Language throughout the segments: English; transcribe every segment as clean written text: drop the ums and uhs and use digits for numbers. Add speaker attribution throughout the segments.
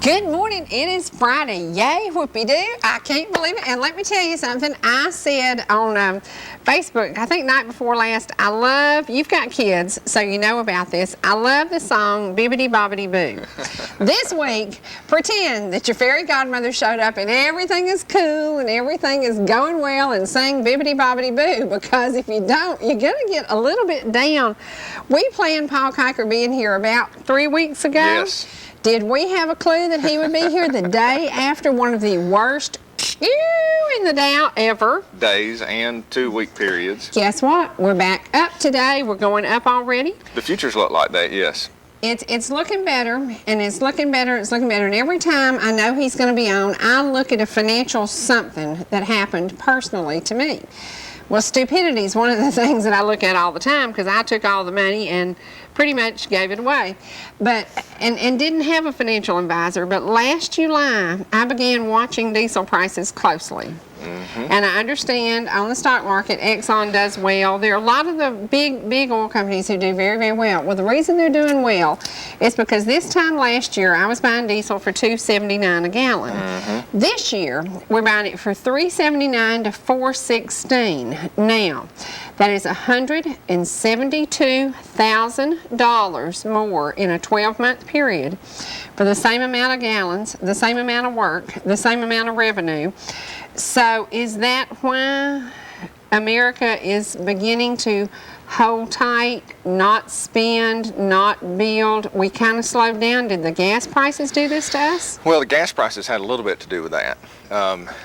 Speaker 1: Good morning. It is Friday. Yay, whoopie-doo. I can't believe it. And let me tell you something. I said on Facebook, I think night before last, you've got kids, so you know about this. I love the song Bibbidi Bobbidi Boo. This week, pretend that your fairy godmother showed up and everything is cool and everything is going well and sing Bibbidi Bobbidi Boo, because if you don't, you're going to get a little bit down. We planned Paul Kiker being here about 3 weeks ago.
Speaker 2: Yes.
Speaker 1: Did we have a clue that he would be here the day after one of the worst in the doubt ever?
Speaker 2: Days and 2-week periods.
Speaker 1: Guess what? We're back up today. We're going up already.
Speaker 2: The futures look like that, yes.
Speaker 1: It's looking better, and it's looking better, and every time I know he's going to be on, I look at a financial something that happened personally to me. Well, stupidity is one of the things that I look at all the time, because I took all the money and pretty much gave it away, and didn't have a financial advisor. But last July, I began watching diesel prices closely. And I understand on the stock market, Exxon does well. There are a lot of the big oil companies who do very, very well. Well, the reason they're doing well is because this time last year, I was buying diesel for $2.79 a gallon. This year, we're buying it for $3.79 to $4.16. Now, that is $172,000 more in a 12-month period for the same amount of gallons, the same amount of work, the same amount of revenue. So is that why America is beginning to hold tight, not spend, not build? We kind of slowed down. Did the gas prices do this to us?
Speaker 2: Well, the gas prices had a little bit to do with that.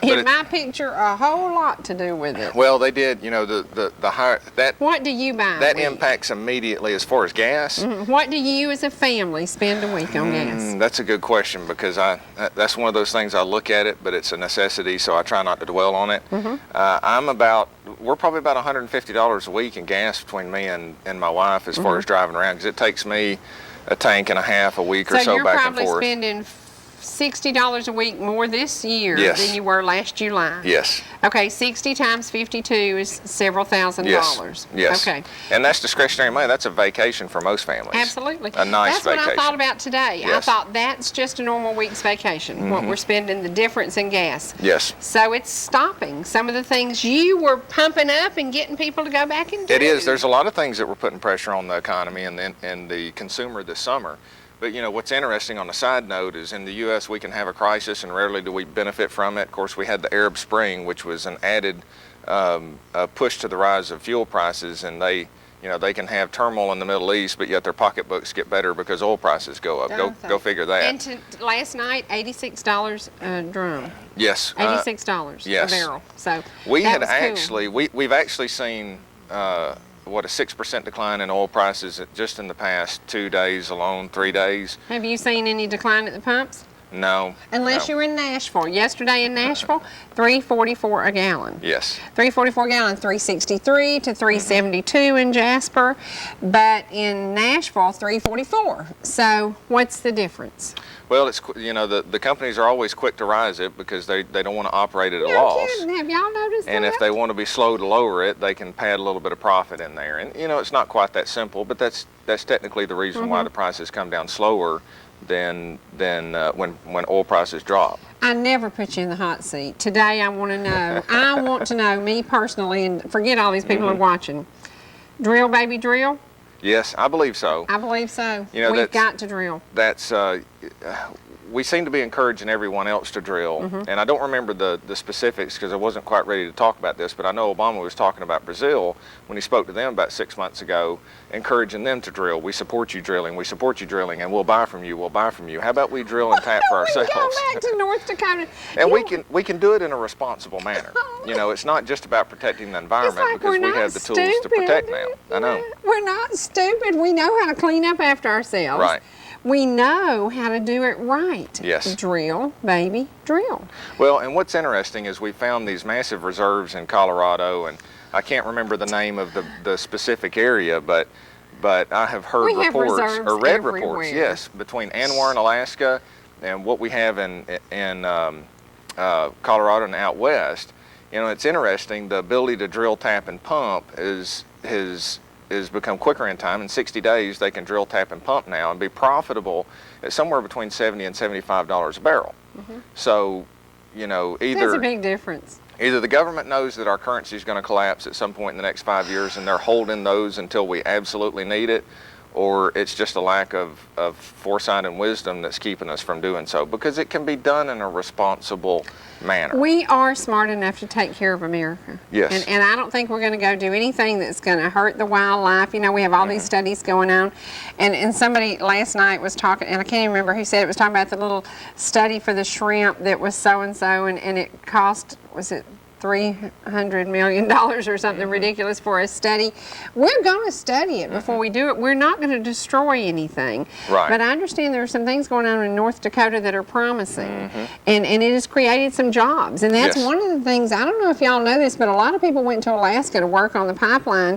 Speaker 1: In my picture, a whole lot to do with it.
Speaker 2: Well, they did. You know, the higher that.
Speaker 1: What do you buy?
Speaker 2: That impacts immediately as far as gas.
Speaker 1: What do you, as a family, spend a week on gas?
Speaker 2: That's a good question, because that's one of those things I look at it, but it's a necessity, so I try not to dwell on it. We're probably about $150 a week in gas between me and my wife as far as driving around, because it takes me a tank and a half a week or so back and forth.
Speaker 1: So you're probably spending $60 a week more this year than you were last July.
Speaker 2: Yes.
Speaker 1: Okay, 60 times 52 is several $1,000s.
Speaker 2: Yes.
Speaker 1: Okay.
Speaker 2: And that's discretionary money. That's a vacation for most families.
Speaker 1: Absolutely.
Speaker 2: A nice
Speaker 1: vacation. That's what I thought about today.
Speaker 2: Yes.
Speaker 1: I thought that's just a normal week's vacation, what we're spending, the difference in gas.
Speaker 2: Yes.
Speaker 1: So it's stopping some of the things you were pumping up and getting people to go back and do.
Speaker 2: It is. There's a lot of things that were putting pressure on the economy and the consumer this summer. But, you know, what's interesting on a side note is in the U.S. we can have a crisis, and rarely do we benefit from it. Of course, we had the Arab Spring, which was an added push to the rise of fuel prices, and they can have turmoil in the Middle East, but yet their pocketbooks get better because oil prices go up. Go figure that.
Speaker 1: And last night, $86 a drum.
Speaker 2: Yes.
Speaker 1: $86 a barrel. So
Speaker 2: we've actually seen a 6% decline in oil prices just in the past 2 days alone, 3 days.
Speaker 1: Have you seen any decline at the pumps?
Speaker 2: No.
Speaker 1: Unless you were in Nashville. Yesterday in Nashville, $3.44 a gallon.
Speaker 2: Yes.
Speaker 1: $3.44 a gallon, $3.63 to $3.72 in Jasper, but in Nashville, $3.44. So what's the difference?
Speaker 2: Well, it's, the companies are always quick to rise it because they don't want to operate at a loss.
Speaker 1: Kidding. Have y'all noticed
Speaker 2: and
Speaker 1: that?
Speaker 2: If they want to be slow to lower it, they can pad a little bit of profit in there. And it's not quite that simple, but that's technically the reason why the prices come down slower than when oil prices drop.
Speaker 1: I never put you in the hot seat. Today I want to know. I want to know, me personally, and forget all these people are watching. Drill, baby, drill?
Speaker 2: Yes, I believe so.
Speaker 1: I believe so. We've got to drill.
Speaker 2: That's we seem to be encouraging everyone else to drill, and I don't remember the specifics because I wasn't quite ready to talk about this, but I know Obama was talking about Brazil when he spoke to them about 6 months ago, encouraging them to drill. We support you drilling, and we'll buy from you, How about we drill and tap for ourselves?
Speaker 1: We go back to North Dakota.
Speaker 2: And we can do it in a responsible manner. It's not just about protecting the environment, because we have the tools to protect now. I know.
Speaker 1: We're not stupid. We know how to clean up after ourselves.
Speaker 2: Right.
Speaker 1: We know how to do it right.
Speaker 2: Yes.
Speaker 1: Drill, baby, drill.
Speaker 2: Well, and what's interesting is we found these massive reserves in Colorado, and I can't remember the name of the specific area, but I have heard reports, or read reports, yes, between Anwar in Alaska and what we have in Colorado and out west. It's interesting, the ability to drill, tap, and pump is is become quicker in time. In 60 days, they can drill, tap, and pump now and be profitable at somewhere between $70 and $75 a barrel. So, you know,
Speaker 1: That's a big difference.
Speaker 2: Either the government knows that our currency is going to collapse at some point in the next 5 years and they're holding those until we absolutely need it, or it's just a lack of foresight and wisdom that's keeping us from doing so, because it can be done in a responsible manner.
Speaker 1: We are smart enough to take care of America.
Speaker 2: Yes.
Speaker 1: And I don't think we're going to go do anything that's going to hurt the wildlife. You know, we have all these studies going on. And somebody last night was talking, and I can't even remember who said it, was talking about the little study for the shrimp that was so-and-so, and it cost, was it $300 million or something ridiculous for a study. We're going to study it before we do it. We're not going to destroy anything.
Speaker 2: Right.
Speaker 1: But I understand there are some things going on in North Dakota that are promising, and it has created some jobs. And that's one of the things, I don't know if y'all know this, but a lot of people went to Alaska to work on the pipeline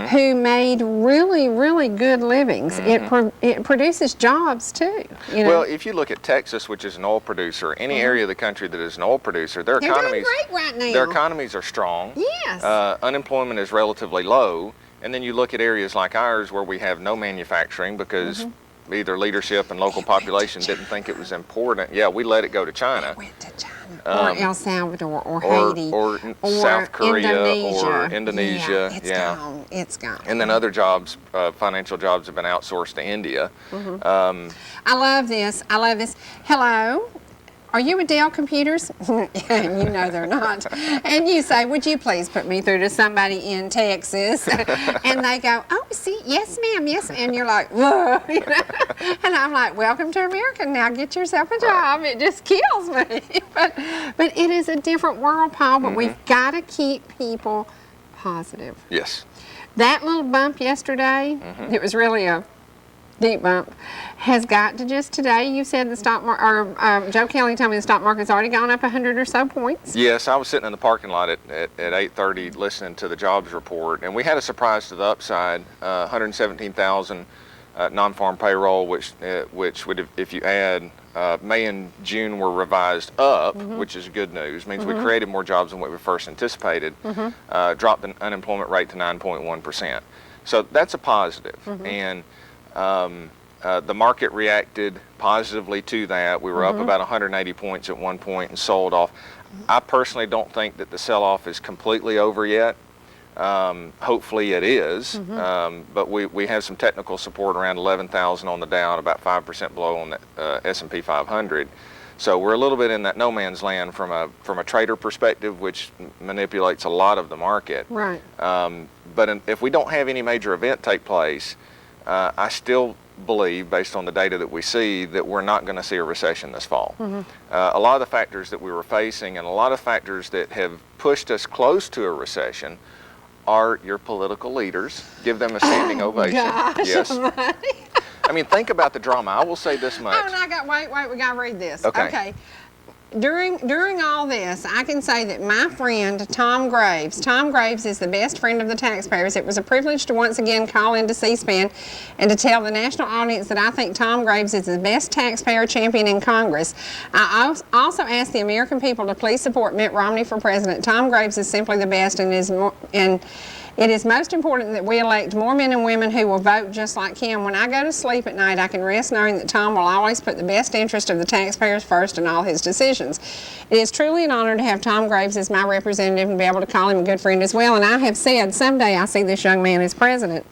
Speaker 1: who made really, really good livings. It produces jobs too. You know?
Speaker 2: Well, if you look at Texas, which is an oil producer, any area of the country that is an oil producer, their
Speaker 1: They're
Speaker 2: economies,
Speaker 1: doing great right now.
Speaker 2: economies are strong.
Speaker 1: Yes.
Speaker 2: Unemployment is relatively low. And then you look at areas like ours where we have no manufacturing because either leadership and local population didn't think it was important. Yeah, we let it go to China.
Speaker 1: Went to China. Or El Salvador or Haiti.
Speaker 2: Or South Korea
Speaker 1: Indonesia.
Speaker 2: or Indonesia.
Speaker 1: Yeah, it's gone. It's gone.
Speaker 2: And then other jobs, financial jobs, have been outsourced to India.
Speaker 1: I love this. I love this. Hello. Are you with Dell Computers? Yeah, you know they're not. And you say, would you please put me through to somebody in Texas? And they go, oh, see, yes, ma'am, yes. And you're like, whoa. You know? And I'm like, welcome to America. Now get yourself a job. It just kills me. But it is a different world, Paul, but we've got to keep people positive.
Speaker 2: Yes.
Speaker 1: That little bump yesterday, it was really a deep bump, has got to just today, you said the stock market, or Joe Kelly told me the stock market's already gone up 100 or so points.
Speaker 2: Yes, I was sitting in the parking lot at 8:30 listening to the jobs report, and we had a surprise to the upside, 117,000 non-farm payroll, which would, if you add May and June were revised up, which is good news. Means we created more jobs than what we first anticipated. Dropped the unemployment rate to 9.1%. So that's a positive. And the market reacted positively to that. We were up about 180 points at one point and sold off. I personally don't think that the sell-off is completely over yet. Hopefully it is, but we have some technical support around 11,000 on the Dow and about 5% below on the S&P 500. So we're a little bit in that no man's land from a trader perspective, which manipulates a lot of the market.
Speaker 1: Right.
Speaker 2: But if we don't have any major event take place, I still believe, based on the data that we see, that we're not going to see a recession this fall. A lot of the factors that we were facing and a lot of factors that have pushed us close to a recession are your political leaders. Give them a standing ovation.
Speaker 1: Gosh,
Speaker 2: yes. I mean, think about the drama. I will say this much.
Speaker 1: Oh, and wait, we got to read this.
Speaker 2: Okay.
Speaker 1: During all this, I can say that my friend Tom Graves is the best friend of the taxpayers. It was a privilege to once again call into C-SPAN and to tell the national audience that I think Tom Graves is the best taxpayer champion in Congress. I also ask the American people to please support Mitt Romney for president. Tom Graves is simply the best, and it is most important that we elect more men and women who will vote just like him. When I go to sleep at night, I can rest knowing that Tom will always put the best interest of the taxpayers first in all his decisions. It is truly an honor to have Tom Graves as my representative and be able to call him a good friend as well. And I have said someday I'll see this young man as president.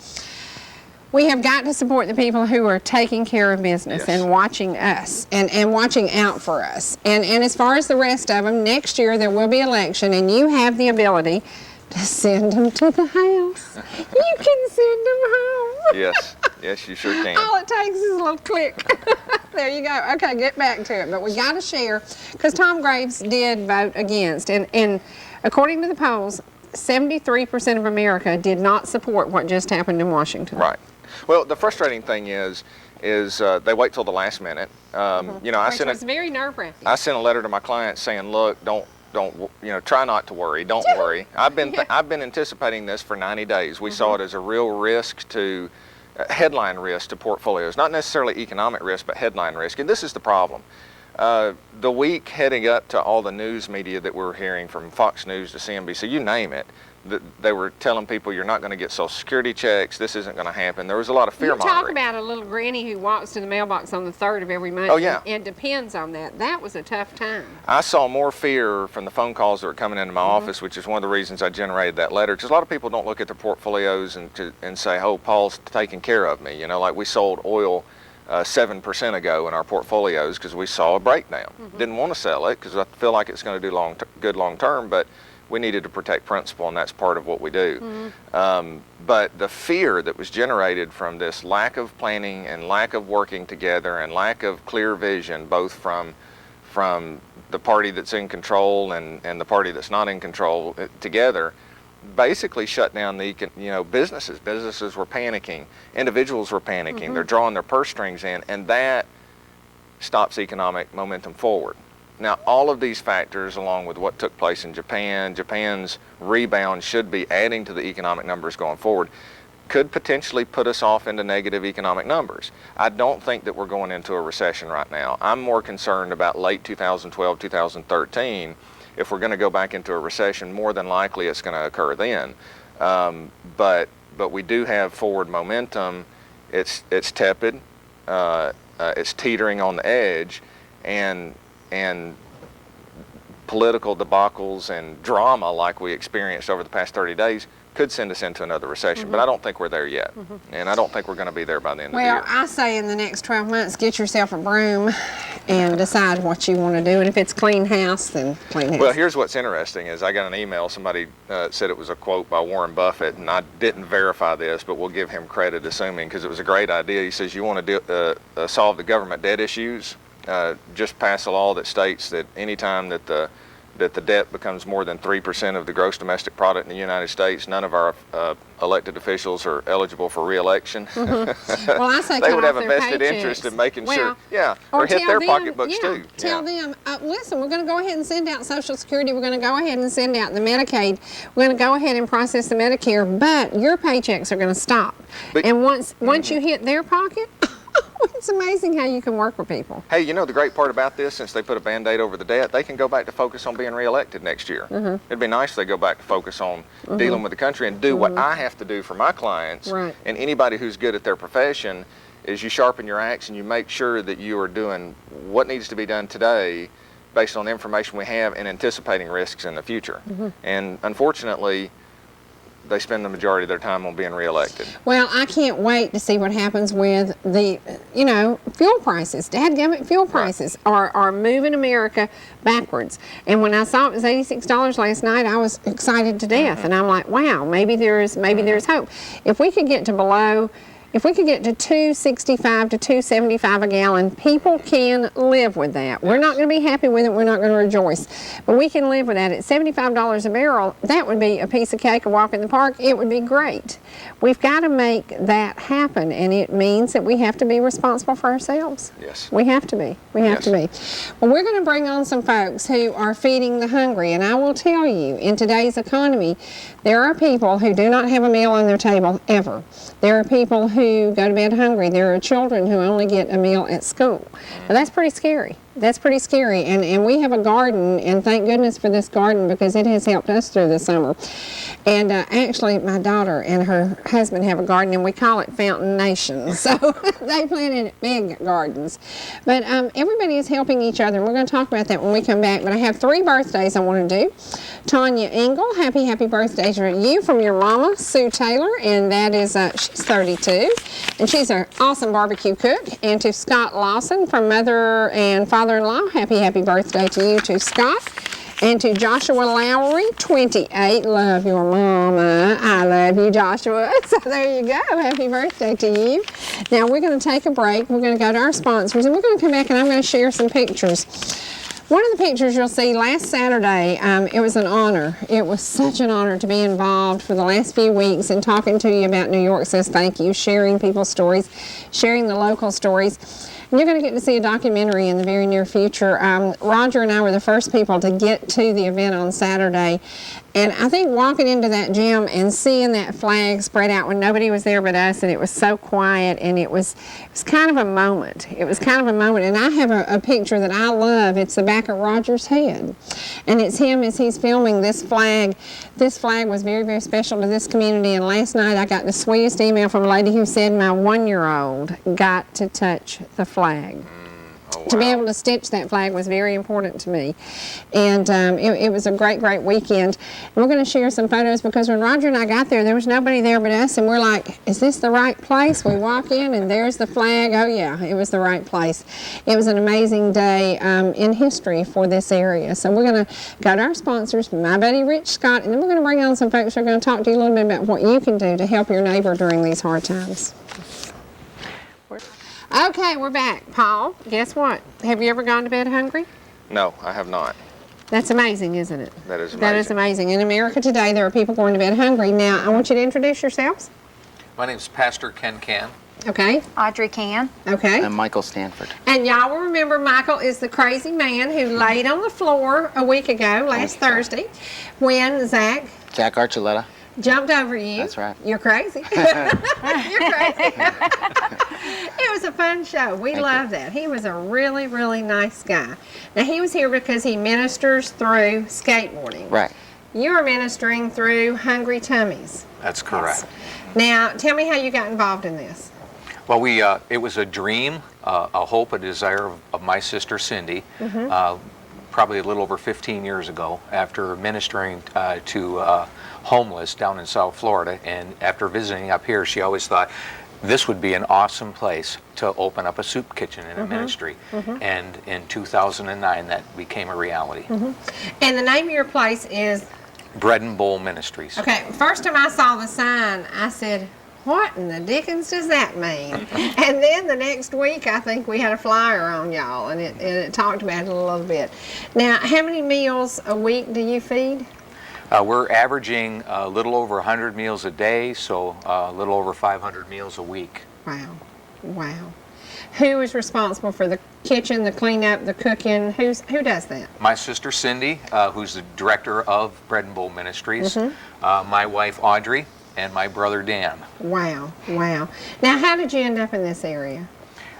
Speaker 1: We have got to support the people who are taking care of business and watching us and watching out for us. And as far as the rest of them, next year there will be election, and you have the ability to send them to the house. You can send them home.
Speaker 2: Yes, you sure can.
Speaker 1: All it takes is a little click. There you go. Okay, get back to it. But we got to share, because Tom Graves did vote against. And according to the polls, 73% of America did not support what just happened in Washington.
Speaker 2: Right. Well, the frustrating thing is they wait till the last minute. You know,
Speaker 1: Which was very nerve-wracking.
Speaker 2: I sent a letter to my clients saying, look, don't try not to worry. Don't worry. I've been anticipating this for 90 days. We saw it as a real risk to headline risk to portfolios, not necessarily economic risk, but headline risk. And this is the problem. The week heading up to all the news media that we're hearing, from Fox News to CNBC, you name it, they were telling people you're not going to get Social Security checks. This isn't going to happen. There was a lot of fear
Speaker 1: You
Speaker 2: mongering.
Speaker 1: talk about a little granny who walks to the mailbox on the 3rd of every month.
Speaker 2: Oh, yeah.
Speaker 1: And depends on that. That was a tough time.
Speaker 2: I saw more fear from the phone calls that were coming into my office, which is one of the reasons I generated that letter. Because a lot of people don't look at their portfolios and say, "Oh, Paul's taking care of me." You know, like we sold oil 7% ago in our portfolios because we saw a breakdown. Didn't want to sell it because I feel like it's going to do good long term, but we needed to protect principal, and that's part of what we do. But the fear that was generated from this lack of planning and lack of working together and lack of clear vision, both from the party that's in control and the party that's not in control together, basically shut down the businesses. Businesses were panicking, individuals were panicking. They're drawing their purse strings in, and that stops economic momentum forward. Now, all of these factors, along with what took place in Japan's rebound should be adding to the economic numbers going forward, could potentially put us off into negative economic numbers. I don't think that we're going into a recession right now. I'm more concerned about late 2012, 2013. If we're going to go back into a recession, more than likely it's going to occur then. But we do have forward momentum. It's tepid. It's teetering on the edge, and political debacles and drama like we experienced over the past 30 days could send us into another recession, but I don't think we're there yet. And I don't think we're going to be there by the end of the year.
Speaker 1: Well, I say in the next 12 months, get yourself a broom and decide what you want to do. And if it's clean house, then clean house.
Speaker 2: Well, here's what's interesting is I got an email. Somebody said it was a quote by Warren Buffett, and I didn't verify this, but we'll give him credit assuming, because it was a great idea. He says, you want to solve the government debt issues, just pass a law that states that anytime that the debt becomes more than 3% of the gross domestic product in the United States, none of our elected officials are eligible for re-election.
Speaker 1: Well, I say
Speaker 2: they would have a
Speaker 1: their
Speaker 2: vested
Speaker 1: paychecks.
Speaker 2: interest in making
Speaker 1: Well,
Speaker 2: sure, or hit their pocketbooks too.
Speaker 1: Tell them, listen, we're going to go ahead and send out Social Security. We're going to go ahead and send out the Medicaid. We're going to go ahead and process the Medicare, but your paychecks are going to stop.
Speaker 2: But,
Speaker 1: and once you hit their pocket, it's amazing how you can work with people.
Speaker 2: Hey, you know the great part about this, since they put a Band-Aid over the debt, they can go back to focus on being reelected next year. It'd be nice if they go back to focus on dealing with the country and do what I have to do for my clients.
Speaker 1: Right.
Speaker 2: And anybody who's good at their profession is you sharpen your axe and you make sure that you are doing what needs to be done today based on the information we have and anticipating risks in the future. And unfortunately, they spend the majority of their time on being reelected.
Speaker 1: Well, I can't wait to see what happens with the, fuel prices. Dadgummit, fuel prices are moving America backwards. And when I saw it was $86 last night, I was excited to death. And I'm like, wow, maybe there's hope. If we could get to $2.65 to $2.75 a gallon, people can live with that. We're not going to be happy with it. We're not going to rejoice. But we can live with that. At $75 a barrel, that would be a piece of cake, a walk in the park. It would be great. We've got to make that happen, and it means that we have to be responsible for ourselves.
Speaker 2: Yes.
Speaker 1: We have to be. We have to be. Well, we're going to bring on some folks who are feeding the hungry, and I will tell you, in today's economy, there are people who do not have a meal on their table ever. There are people who go to bed hungry. There are children who only get a meal at school. Now, that's pretty scary. That's pretty scary. And we have a garden, and thank goodness for this garden because it has helped us through the summer. And actually, my daughter and her husband have a garden, and we call it Fountain Nation. So they planted big gardens. But everybody is helping each other. We're going to talk about that when we come back. But I have 3 birthdays I want to do. Tanya Engel, happy birthday to you from your mama, Sue Taylor, and that is, she's 32, and she's an awesome barbecue cook. And to Scott Lawson from mother and father-in-law, happy birthday to you too, Scott. And to Joshua Lowry, 28, love your mama. I love you, Joshua. So there you go, happy birthday to you. Now we're going to take a break. We're going to go to our sponsors, and we're going to come back and I'm going to share some pictures. One of the pictures you'll see last Saturday, it was an honor. It was such an honor to be involved for the last few weeks and talking to you about New York Says Thank You, sharing people's stories, sharing the local stories. You're going to get to see a documentary in the very near future. Roger and I were the first people to get to the event on Saturday. And I think walking into that gym and seeing that flag spread out when nobody was there but us, and it was so quiet, and it was kind of a moment. It was kind of a moment. And I have a picture that I love. It's the back of Roger's head. And it's him as he's filming this flag. This flag was very, very special to this community. And last night I got the sweetest email from a lady who said my 1-year-old got to touch the flag.
Speaker 2: Oh, wow.
Speaker 1: To be able to stitch that flag was very important to me. And it was a great, great weekend. And we're going to share some photos because when Roger and I got there was nobody there but us, and we're like, is this the right place? We walk in and there's the flag. Oh yeah, it was the right place. It was an amazing day in history for this area. So we're going to go to our sponsors, My Buddy Rich Scott, and then we're going to bring on some folks who are going to talk to you a little bit about what you can do to help your neighbor during these hard times. Okay, we're back. Paul, guess what? Have you ever gone to bed hungry?
Speaker 2: No, I have not.
Speaker 1: That's amazing, isn't it?
Speaker 2: That is amazing.
Speaker 1: That is amazing. In America today, there are people going to bed hungry. Now, I want you to introduce yourselves.
Speaker 3: My name is Pastor Cann.
Speaker 1: Okay.
Speaker 4: Audrey Cann.
Speaker 1: Okay.
Speaker 5: I'm Michael Stanford.
Speaker 1: And y'all will remember Michael is the crazy man who laid on the floor a week ago, last Thursday, when Zach
Speaker 5: Archuleta.
Speaker 1: jumped over you.
Speaker 5: That's right.
Speaker 1: You're crazy. You're crazy. It was a fun show. We loved that. He was a really, really nice guy. Now, he was here because he ministers through skateboarding.
Speaker 5: Right.
Speaker 1: You're ministering through Hungry Tummies.
Speaker 3: That's correct.
Speaker 1: Now, tell me how you got involved in this.
Speaker 3: Well, it was a dream, a hope, a desire of my sister Cindy, probably a little over 15 years ago, after ministering to homeless down in South Florida, and after visiting up here, she always thought this would be an awesome place to open up a soup kitchen in a ministry. And in 2009, that became a reality.
Speaker 1: And the name of your place is?
Speaker 3: Bread and Bowl Ministries.
Speaker 1: Okay, first time I saw the sign, I said, what in the dickens does that mean? And then the next week, I think we had a flyer on y'all, and it talked about it a little bit. Now, how many meals a week do you feed?
Speaker 3: We're averaging a little over 100 meals a day, so a little over 500 meals a week.
Speaker 1: Wow. Wow. Who is responsible for the kitchen, the cleanup, the cooking? Who does that?
Speaker 3: My sister Cindy, who's the director of Bread and Bowl Ministries, my wife Audrey, and my brother Dan.
Speaker 1: Wow. Wow. Now, how did you end up in this area?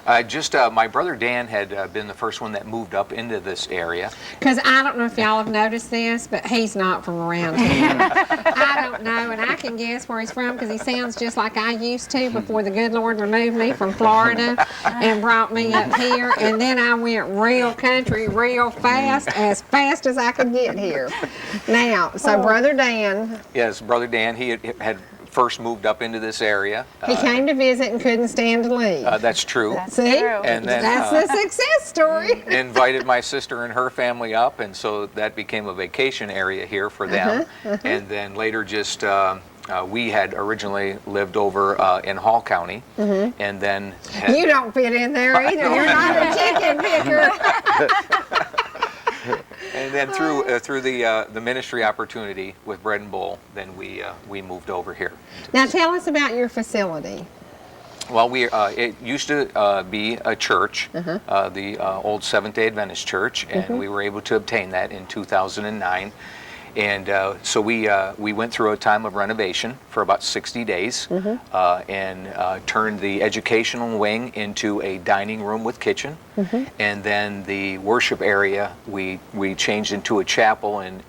Speaker 3: My brother Dan had been the first one that moved up into this area.
Speaker 1: Because I don't know if y'all have noticed this, but he's not from around here. I don't know, and I can guess where he's from because he sounds just like I used to before the good Lord removed me from Florida and brought me up here. And then I went real country real fast as I could get here. Now, so Brother Dan.
Speaker 3: Yes, Brother Dan, he had first moved up into this area.
Speaker 1: He came to visit and couldn't stand to leave.
Speaker 3: That's true.
Speaker 1: See?
Speaker 4: True.
Speaker 3: And then,
Speaker 1: that's the success story.
Speaker 3: Invited my sister and her family up, and so that became a vacation area here for them. And then later we had originally lived over in Hall County, and then...
Speaker 1: You don't fit in there either. You're not a chicken picker.
Speaker 3: And then through the ministry opportunity with Bread and Bowl, then we moved over here.
Speaker 1: Now tell us about your facility.
Speaker 3: Well, it used to be a church, the old Seventh-day Adventist church, and we were able to obtain that in 2009. And so we went through a time of renovation for about 60 days and turned the educational wing into a dining room with kitchen. And then the worship area we changed into a chapel and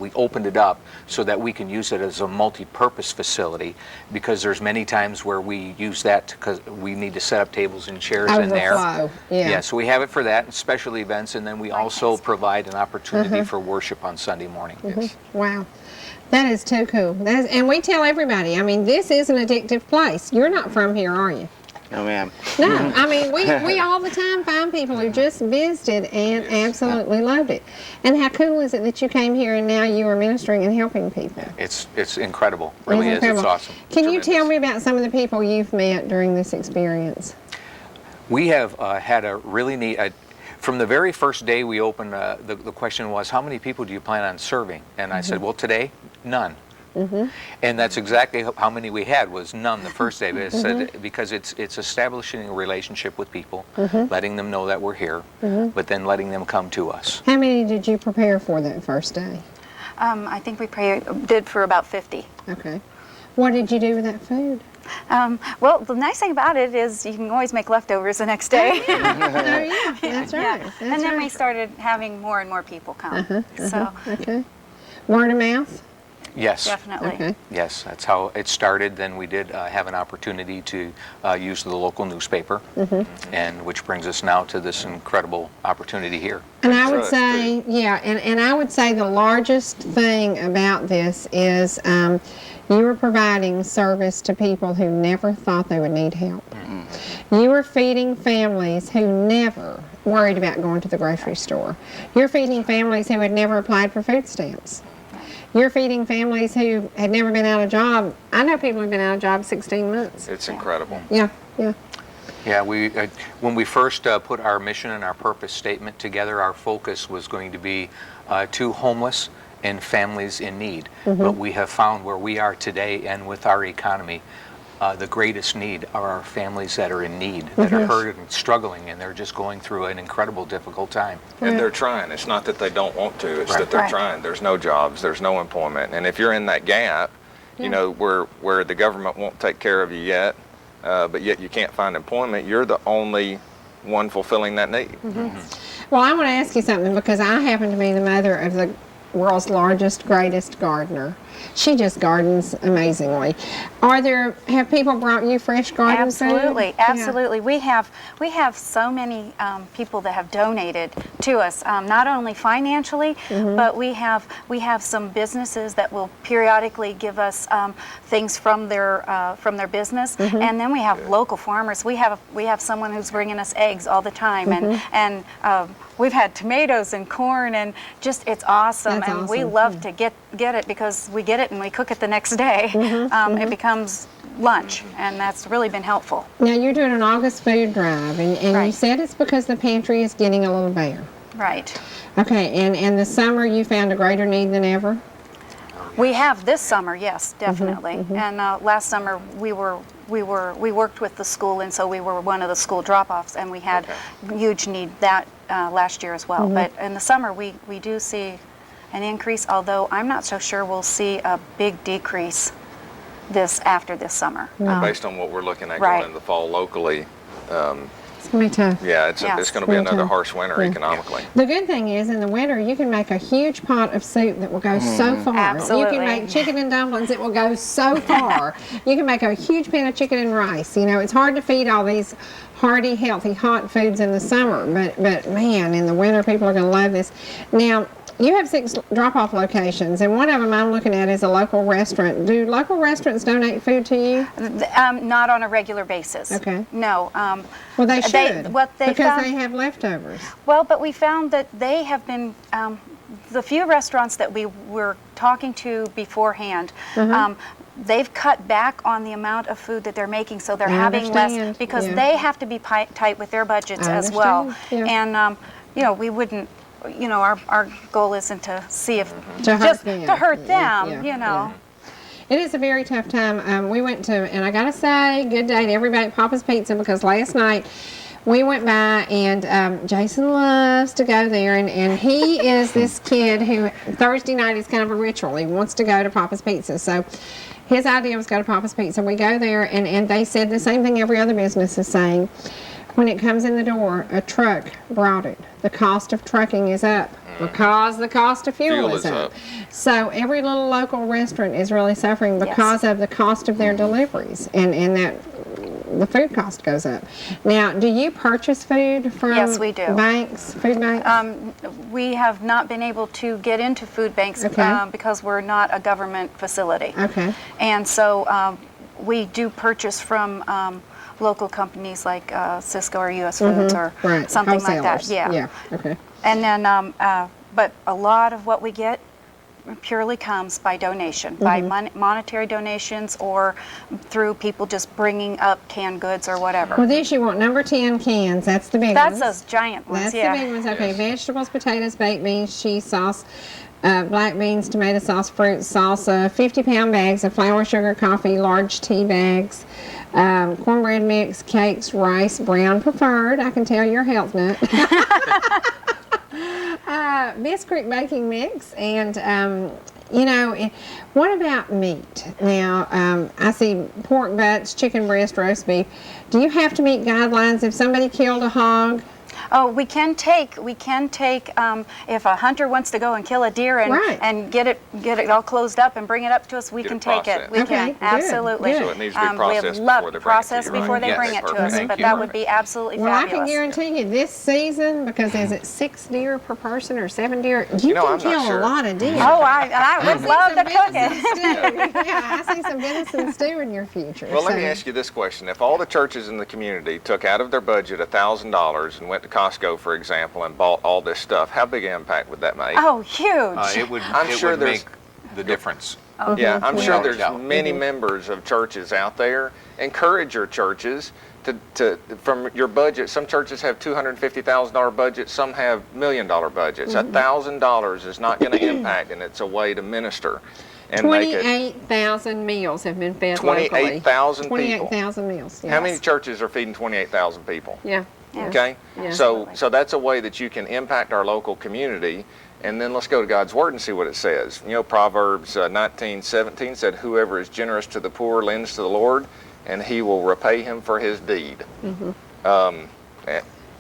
Speaker 3: we opened it up so that we can use it as a multi-purpose facility, because there's many times where we use that because we need to set up tables and chairs in there.
Speaker 1: Yeah,
Speaker 3: so we have it for that and special events, and then we also provide an opportunity for worship on Sunday morning. Yes.
Speaker 1: Wow. That is too cool. And we tell everybody, I mean, this is an addictive place. You're not from here, are you?
Speaker 5: No, ma'am.
Speaker 1: No, I mean, we all the time find people who just visited and absolutely loved it. And how cool is it that you came here and now you are ministering and helping people?
Speaker 3: It's incredible. Really is. It's awesome.
Speaker 1: Can you tell me about some of the people you've met during this experience?
Speaker 3: We have had a really neat... From the very first day we opened, the question was, how many people do you plan on serving? And I said, well, today, none. And that's exactly how many we had, was none the first day. But it said, because it's establishing a relationship with people, letting them know that we're here, but then letting them come to us.
Speaker 1: How many did you prepare for that first day?
Speaker 4: I think we did for about 50.
Speaker 1: Okay. What did you do with that food?
Speaker 4: Well, the nice thing about it is you can always make leftovers the next day.
Speaker 1: Oh, yeah, that's right. That's
Speaker 4: And then we
Speaker 1: right.
Speaker 4: started having more and more people come. So
Speaker 1: Okay. Word of mouth?
Speaker 3: Yes.
Speaker 4: definitely.
Speaker 1: Okay.
Speaker 3: Yes, that's how it started. Then we did have an opportunity to use the local newspaper, and which brings us now to this incredible opportunity here.
Speaker 1: And I would
Speaker 2: Trust,
Speaker 1: say, yeah, and I would say the largest thing about this is you are providing service to people who never thought they would need help. You are feeding families who never worried about going to the grocery store. You're feeding families who had never applied for food stamps. You're feeding families who had never been out of job. I know people who've been out of job 16 months.
Speaker 2: It's incredible.
Speaker 1: Yeah, yeah.
Speaker 3: Yeah, when we first put our mission and our purpose statement together, our focus was going to be to homeless and families in need. But we have found where we are today and with our economy, the greatest need are our families that are in need, that are hurt and struggling, and they're just going through an incredible, difficult time.
Speaker 2: And they're trying. It's not that they don't want to. It's
Speaker 3: Right.
Speaker 2: that they're
Speaker 4: Right.
Speaker 2: trying. There's no jobs. There's no employment. And if you're in that gap, you know, where the government won't take care of you yet, but yet you can't find employment, you're the only one fulfilling that need.
Speaker 1: Well, I want to ask you something because I happen to be the mother of the world's largest, greatest gardener. She just gardens amazingly. Have people brought you fresh garden food?
Speaker 4: Absolutely,
Speaker 1: Yeah.
Speaker 4: absolutely. We have so many people that have donated to us, not only financially, but we have some businesses that will periodically give us things from their business, and then we have local farmers. We have someone who's bringing us eggs all the time, and we've had tomatoes and corn, and just it's awesome.
Speaker 1: That's
Speaker 4: and we
Speaker 1: awesome.
Speaker 4: love to get it because we get it and we cook it the next day. It becomes lunch, and that's really been helpful.
Speaker 1: Now, you're doing an August food drive, and you
Speaker 4: Right.
Speaker 1: said it's because the pantry is getting a little bare.
Speaker 4: Right.
Speaker 1: Okay, and the summer you found a greater need than ever?
Speaker 4: We have this summer, yes, definitely. And last summer we worked with the school, and so we were one of the school drop-offs, and we had huge need that last year as well. But in the summer we do see an increase, although I'm not so sure we'll see a big decrease after this summer.
Speaker 2: Based on what we're looking at
Speaker 4: Right.
Speaker 2: going in the fall locally,
Speaker 1: It's going to be tough.
Speaker 2: yeah, it's
Speaker 4: Yes.
Speaker 2: going to be another
Speaker 1: Okay.
Speaker 2: harsh winter economically.
Speaker 1: The good thing is, in the winter, you can make a huge pot of soup that will go so far. You
Speaker 4: Absolutely.
Speaker 1: can make chicken and dumplings that will go so far. You can make a huge pan of chicken and rice. You know, it's hard to feed all these hearty, healthy, hot foods in the summer, but man, in the winter, people are going to love this. Now, you have 6 drop-off locations, and one of them I'm looking at is a local restaurant. Do local restaurants donate food to you?
Speaker 4: Not on a regular basis.
Speaker 1: Okay.
Speaker 4: No.
Speaker 1: Well, they should, because
Speaker 4: found-
Speaker 1: they have leftovers.
Speaker 4: Well, but we found that they have been, the few restaurants that we were talking to beforehand, they've cut back on the amount of food that they're making, so they're
Speaker 1: I
Speaker 4: having less,
Speaker 1: understand,
Speaker 4: because
Speaker 1: yeah.
Speaker 4: they have to be tight with their budgets
Speaker 1: I
Speaker 4: as well.
Speaker 1: understand, yeah.
Speaker 4: And, we wouldn't, our goal isn't to see if,
Speaker 1: To hurt
Speaker 4: just
Speaker 1: them.
Speaker 4: to hurt
Speaker 1: Yeah,
Speaker 4: them,
Speaker 1: yeah. It is a very tough time. We went to, and I gotta say, good day to everybody at Papa's Pizza, because last night we went by, and Jason loves to go there, and he is this kid who Thursday night is kind of a ritual. He wants to go to Papa's Pizza, so his idea was go to Papa's Pizza. We go there, and they said the same thing every other business is saying. When it comes in the door, a truck brought it. The cost of trucking is up because the cost of fuel is up. So every little local restaurant is really suffering because of the cost of their deliveries, and that the food cost goes up. Now, do you purchase food from
Speaker 4: Yes, we do.
Speaker 1: banks, food banks?
Speaker 4: We have not been able to get into food banks
Speaker 1: Okay.
Speaker 4: because we're not a government facility.
Speaker 1: Okay.
Speaker 4: And so we do purchase from local companies like Cisco or U.S. Foods or
Speaker 1: Right.
Speaker 4: something like that.
Speaker 1: Wholesalers.
Speaker 4: Yeah.
Speaker 1: Yeah. Okay.
Speaker 4: And then, but a lot of what we get purely comes by donation, by monetary donations or through people just bringing up canned goods or whatever.
Speaker 1: Well, this you want number 10 cans. That's the big
Speaker 4: That's
Speaker 1: ones.
Speaker 4: those giant ones,
Speaker 1: That's
Speaker 4: yeah.
Speaker 1: the big ones. Okay,
Speaker 2: Yes.
Speaker 1: vegetables, potatoes, baked beans, cheese sauce, black beans, tomato sauce, fruit salsa, 50-pound bags of flour, sugar, coffee, large tea bags, cornbread mix, cakes, rice, brown preferred. I can tell you're a health nut. Biscuit baking mix, and what about meat? Now, I see pork butts, chicken breast, roast beef. Do you have to meet guidelines if somebody killed a hog?
Speaker 4: Oh, we can take if a hunter wants to go and kill a deer and
Speaker 1: Right.
Speaker 4: and get it all closed up and bring it up to us, we
Speaker 2: Get
Speaker 4: can
Speaker 2: it
Speaker 4: take it.
Speaker 2: processed.
Speaker 4: We
Speaker 1: Okay,
Speaker 4: can
Speaker 1: good,
Speaker 4: absolutely.
Speaker 1: good.
Speaker 2: So it needs to be
Speaker 4: We
Speaker 2: processed
Speaker 4: would
Speaker 2: before
Speaker 4: love
Speaker 2: they bring it to
Speaker 4: process
Speaker 2: you,
Speaker 4: before
Speaker 2: right?
Speaker 4: they
Speaker 2: Yes,
Speaker 4: bring it to
Speaker 2: perfect.
Speaker 4: us,
Speaker 3: Thank
Speaker 4: but
Speaker 3: you.
Speaker 4: that would be absolutely
Speaker 1: Well, I
Speaker 4: fabulous.
Speaker 1: can guarantee you this season, because is it 6 deer per person or 7 deer? You
Speaker 2: know,
Speaker 1: can
Speaker 2: I'm not
Speaker 1: kill
Speaker 2: sure.
Speaker 1: a lot of deer.
Speaker 4: Oh, I would love to cook it.
Speaker 1: Yeah, I see some venison stew in your future.
Speaker 2: Well, let
Speaker 1: so-
Speaker 2: me ask you this question. If all the churches in the community took out of their budget $1,000 and went to Costco, for example, and bought all this stuff, how big an impact would that make?
Speaker 4: Oh, huge.
Speaker 3: It would,
Speaker 2: I'm
Speaker 3: it
Speaker 2: sure
Speaker 3: would
Speaker 2: there's-
Speaker 3: make the difference.
Speaker 2: Yeah, I'm sure
Speaker 3: Without a
Speaker 2: there's
Speaker 3: doubt.
Speaker 2: many members of churches out there. Encourage your churches to from your budget. Some churches have $250,000 budgets, some have $1 million budgets. $1,000 is not going to impact, and it's a way to minister and make it.
Speaker 1: 28,000 meals have been fed locally.
Speaker 2: 28,000 people.
Speaker 1: 28,000 meals. Yes.
Speaker 2: How many churches are feeding 28,000 people?
Speaker 1: Yeah.
Speaker 4: Yeah.
Speaker 2: Okay,
Speaker 1: Yeah.
Speaker 2: so that's a way that you can impact our local community. And then let's go to God's Word and see what it says. You know, Proverbs 19:17 said, "Whoever is generous to the poor lends to the Lord, and He will repay him for his deed."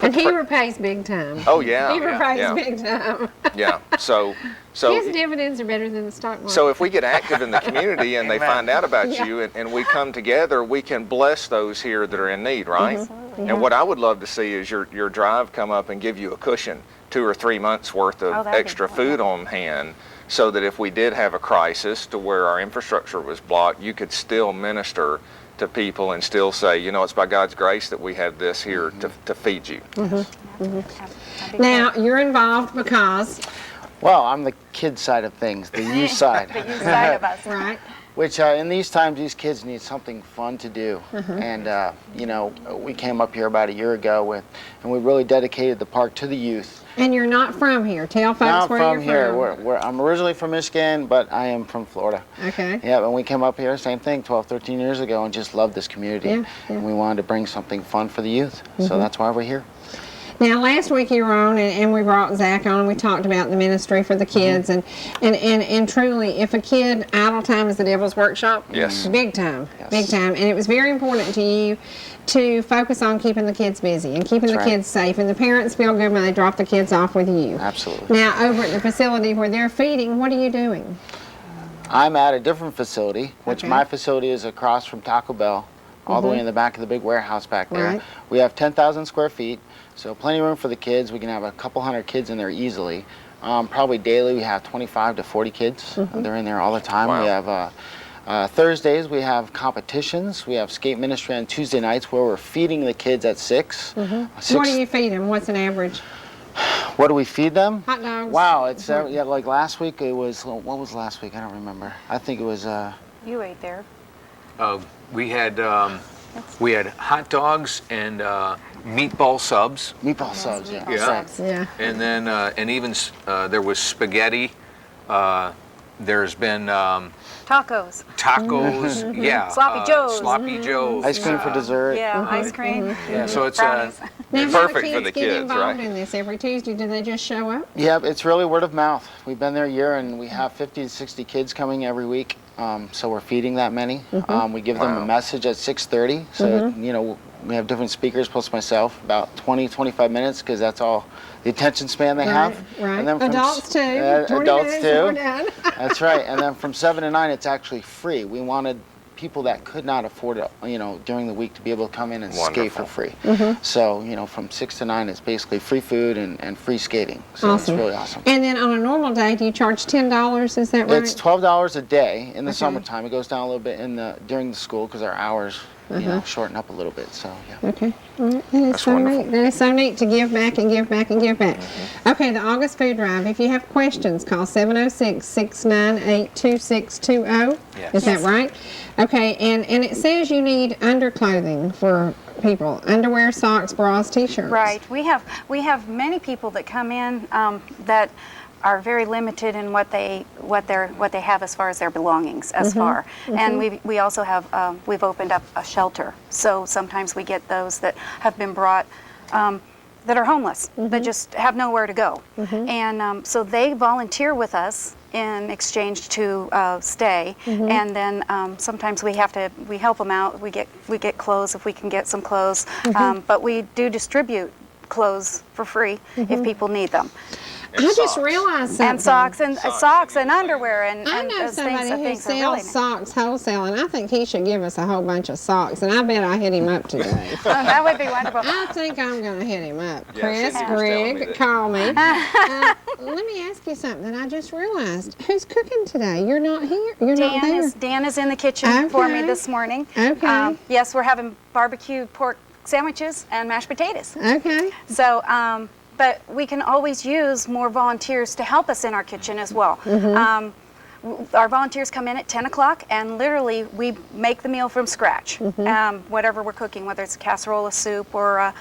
Speaker 1: And he repays big time.
Speaker 2: Oh yeah,
Speaker 1: He repays
Speaker 2: yeah,
Speaker 1: big time.
Speaker 2: yeah. So
Speaker 1: His dividends are better than the stock market.
Speaker 2: So if we get active in the community and they
Speaker 3: Amen.
Speaker 2: find out about
Speaker 1: Yeah.
Speaker 2: you and we come together, we can bless those here that are in need, right? And what I would love to see is your drive come up and give you a cushion, 2 or 3 months worth
Speaker 4: Oh,
Speaker 2: of
Speaker 4: that'd be
Speaker 2: extra
Speaker 4: cool,
Speaker 2: food
Speaker 4: yeah.
Speaker 2: on hand, so that if we did have a crisis to where our infrastructure was blocked, you could still minister to people and still say, you know, it's by God's grace that we have this here to feed you.
Speaker 4: That'd be
Speaker 1: Now, you're involved because,
Speaker 5: Well, I'm the kid side of things, the youth side.
Speaker 4: the youth side of us.
Speaker 1: right?
Speaker 5: Which in these times, these kids need something fun to do. And, we came up here about a year ago and we really dedicated the park to the youth.
Speaker 1: And you're not from here. Tell folks
Speaker 5: Now I'm
Speaker 1: where
Speaker 5: from
Speaker 1: you're
Speaker 5: here.
Speaker 1: from.
Speaker 5: I'm originally from Michigan, but I am from Florida.
Speaker 1: Okay.
Speaker 5: Yeah, and we came up here, same thing, 12, 13 years ago, and just loved this community.
Speaker 1: Yeah, yeah.
Speaker 5: And we wanted to bring something fun for the youth. So that's why we're here.
Speaker 1: Now, last week you were on, and we brought Zach on, and we talked about the ministry for the kids, and truly, if a kid, idle time is the devil's workshop.
Speaker 2: Yes.
Speaker 1: Big time,
Speaker 5: Yes.
Speaker 1: big time. And it was very important to you to focus on keeping the kids busy and keeping
Speaker 5: That's
Speaker 1: the
Speaker 5: right.
Speaker 1: kids safe, and the parents feel good when they drop the kids off with you.
Speaker 5: Absolutely.
Speaker 1: Now, over at the facility where they're feeding, what are you doing?
Speaker 5: I'm at a different facility, which
Speaker 1: Okay.
Speaker 5: my facility is across from Taco Bell, all the way in the back of the big warehouse back there.
Speaker 1: Right.
Speaker 5: We have 10,000 square feet, so plenty of room for the kids. We can have a couple hundred kids in there easily. Probably daily we have 25 to 40 kids. They're in there all the time.
Speaker 2: Wow.
Speaker 5: We have Thursdays we have competitions. We have skate ministry on Tuesday nights where we're feeding the kids at 6.
Speaker 1: What do you feed them? What's an average?
Speaker 5: What do we feed them?
Speaker 1: Hot dogs?
Speaker 5: Wow, it's like last week it was, what was last week? I don't remember. I think it was
Speaker 4: You ate there.
Speaker 3: We had hot dogs and meatball subs,
Speaker 5: meatball subs. Yeah.
Speaker 4: meatball
Speaker 3: Yeah.
Speaker 4: subs.
Speaker 1: Yeah.
Speaker 3: and then and even there was spaghetti. There's been
Speaker 4: Tacos.
Speaker 3: tacos, yeah,
Speaker 4: Sloppy Joes.
Speaker 3: sloppy joes,
Speaker 5: Ice cream for dessert.
Speaker 4: Yeah, ice cream.
Speaker 3: Yeah, so it's
Speaker 4: Brownies.
Speaker 1: Now,
Speaker 2: It's
Speaker 1: how
Speaker 2: perfect
Speaker 1: do
Speaker 2: for the
Speaker 1: get
Speaker 2: kids,
Speaker 1: involved
Speaker 2: right?
Speaker 1: in this every Tuesday? Do they just show up?
Speaker 5: Yeah, it's really word of mouth. We've been there a year and we have 50 to 60 kids coming every week. So we're feeding that many. We give them
Speaker 2: Wow.
Speaker 5: a message at 6:30. So, we have different speakers plus myself, about 20, 25 minutes because that's all the attention span they have.
Speaker 1: Right.
Speaker 5: And then from
Speaker 1: Adults too. 20
Speaker 5: adults
Speaker 1: minutes
Speaker 5: too.
Speaker 1: and we're done.
Speaker 5: That's right. And then from 7 to 9, it's actually free. We wanted people that could not afford it, during the week to be able to come in and skate for
Speaker 2: Wonderful.
Speaker 5: free. So, from 6 to 9, it's basically free food and free skating. So
Speaker 1: Awesome.
Speaker 5: it's really awesome.
Speaker 1: And then on a normal day, do you charge $10? Is that right?
Speaker 5: It's $12 a day in the
Speaker 1: Okay.
Speaker 5: summertime. It goes down a little bit during the school because our hours shorten up a little bit. So yeah.
Speaker 1: Okay. All right. That is
Speaker 2: That's
Speaker 1: so
Speaker 2: wonderful.
Speaker 1: neat. That is so neat to give back and give back and give back. Okay, the August food drive. If you have questions, call 706-698-2620.
Speaker 3: Yes.
Speaker 1: Is that right? Okay, and it says you need underclothing for people. Underwear, socks, bras, t-shirts.
Speaker 4: Right. We have many people that come in that are very limited in what they have as far as their belongings as far. And we also have we've opened up a shelter. So sometimes we get those that have been brought that are homeless that just have nowhere to go. And so they volunteer with us in exchange to stay, and then sometimes we help them out. We get clothes if we can get some clothes, but we do distribute clothes for free if people need them.
Speaker 1: I just realized something.
Speaker 4: And socks and underwear and
Speaker 1: I know
Speaker 4: those
Speaker 1: somebody who
Speaker 4: things are really
Speaker 1: sells socks wholesale, and I think he should give us a whole bunch of socks, and I bet I hit him up today.
Speaker 4: that would be wonderful.
Speaker 1: I think I'm going to hit him up.
Speaker 2: Yeah,
Speaker 1: Chris,
Speaker 2: Cindy was telling me
Speaker 1: Greg,
Speaker 2: that.
Speaker 1: call me. Let me ask you something that I just realized. Who's cooking today? You're not here. You're not there.
Speaker 4: Dan is in the kitchen for me
Speaker 1: Okay.
Speaker 4: this morning.
Speaker 1: Okay.
Speaker 4: Yes, we're having barbecued pork sandwiches and mashed potatoes.
Speaker 1: Okay.
Speaker 4: So, but we can always use more volunteers to help us in our kitchen as well. Our volunteers come in at 10 o'clock and literally we make the meal from scratch. Whatever we're cooking, whether it's a casserole, a soup, or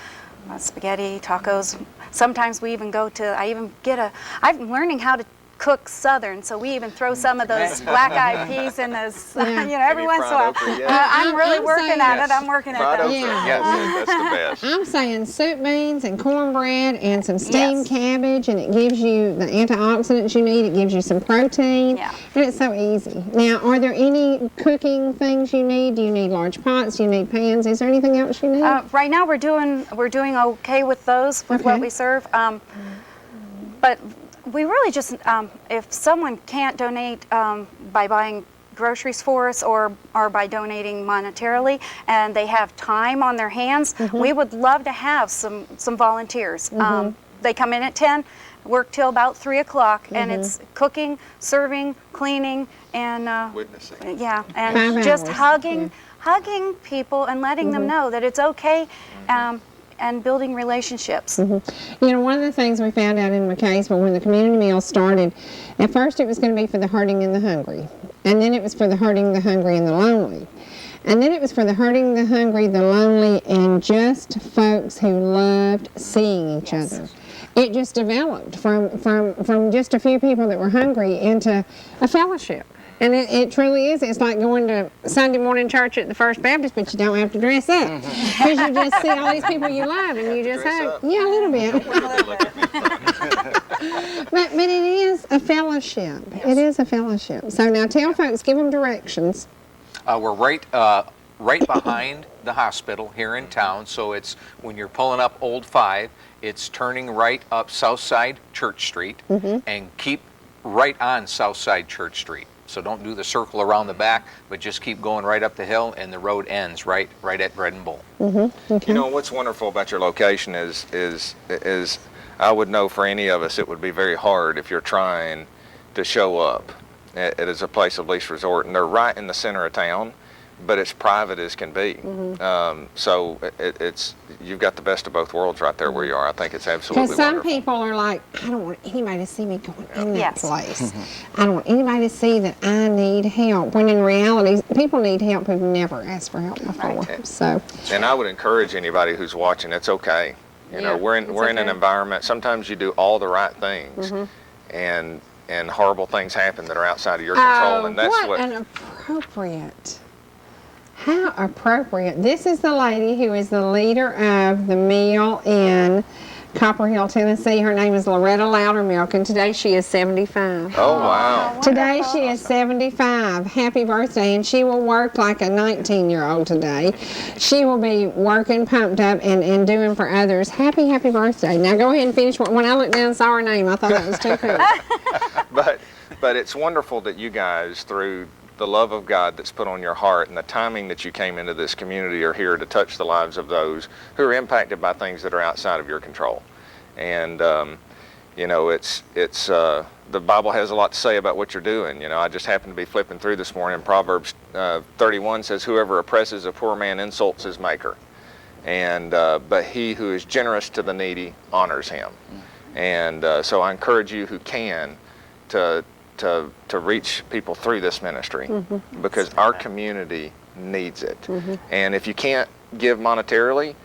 Speaker 4: spaghetti, tacos. Sometimes we even I'm learning how to cook Southern, so we even throw some of those black-eyed peas in those, every
Speaker 2: Any
Speaker 4: once in a while.
Speaker 2: fried okra, yeah.
Speaker 4: I'm really
Speaker 1: I'm
Speaker 4: working
Speaker 1: saying-
Speaker 4: at it. I'm working
Speaker 2: Fried
Speaker 4: at
Speaker 2: okra,
Speaker 4: that.
Speaker 2: yes, that's the best.
Speaker 1: I'm saying soup beans and cornbread and some steamed
Speaker 4: Yes.
Speaker 1: cabbage, and it gives you the antioxidants you need. It gives you some protein.
Speaker 4: Yeah.
Speaker 1: And it's so easy. Now, are there any cooking things you need? Do you need large pots? Do you need pans? Is there anything else you need?
Speaker 4: Right now, we're doing okay with those, with
Speaker 1: Okay.
Speaker 4: what we serve. But we really just, if someone can't donate by buying groceries for us or by donating monetarily, and they have time on their hands, we would love to have some volunteers. They come in at 10, work till about 3 o'clock, and it's cooking, serving, cleaning, and
Speaker 2: Witnessing.
Speaker 4: yeah, and
Speaker 1: 5
Speaker 4: just
Speaker 1: hours,
Speaker 4: hugging people and letting them know that it's okay, and building relationships.
Speaker 1: You know, one of the things we found out in McCaysville when the community meal started, at first it was going to be for the hurting and the hungry, and then it was for the hurting, the hungry, and the lonely. And then it was for the hurting, the hungry, the lonely, and just folks who loved seeing each other. It just developed from just a few people that were hungry into a fellowship. And it truly is. It's like going to Sunday morning church at the First Baptist, but you don't have to dress up. Because you just see all these people you love and you just
Speaker 2: dress
Speaker 1: hug.
Speaker 2: up.
Speaker 1: Yeah, a little bit. But it is a fellowship. It is a fellowship. So now tell folks, give them directions.
Speaker 3: We're right behind the hospital here in town. So it's when you're pulling up Old 5, it's turning right up Southside Church Street and keep right on Southside Church Street. So don't do the circle around the back, but just keep going right up the hill, and the road ends right at Bread and Bowl.
Speaker 1: Okay.
Speaker 2: You know, what's wonderful about your location is I would know for any of us it would be very hard if you're trying to show up. It is a place of least resort, and they're right in the center of town, but it's private as can be. So it's you've got the best of both worlds right there where you are. I think it's absolutely
Speaker 1: Because some
Speaker 2: wonderful.
Speaker 1: people are like, I don't want anybody to see me going in that
Speaker 4: Yes.
Speaker 1: place. I don't want anybody to see that I need help. When in reality, people need help who've never asked for help before.
Speaker 4: Right.
Speaker 1: So,
Speaker 2: And I would encourage anybody who's watching, it's okay. You know,
Speaker 1: Yeah,
Speaker 2: we're
Speaker 1: it's
Speaker 2: in an
Speaker 1: okay.
Speaker 2: environment, sometimes you do all the right things and horrible things happen that are outside of your control, and that's
Speaker 1: what an appropriate. How appropriate. This is the lady who is the leader of the meal in Copper Hill, Tennessee. Her name is Loretta Loudermilk, and today she is 75.
Speaker 2: Oh wow.
Speaker 1: Today she is 75. Happy birthday. And she will work like a 19-year-old today. She will be working, pumped up, and doing for others. Happy birthday. Now go ahead and finish. When I looked down and saw her name, I thought that was too cool.
Speaker 2: But it's wonderful that you guys, through the love of God that's put on your heart and the timing that you came into this community, are here to touch the lives of those who are impacted by things that are outside of your control. And You know, the Bible has a lot to say about what you're doing. You know, I just happened to be flipping through this morning. Proverbs 31 says, "Whoever oppresses a poor man insults his maker, and but he who is generous to the needy honors him." And so I encourage you who can to reach people through this ministry, because our community needs it. And if you can't give monetarily,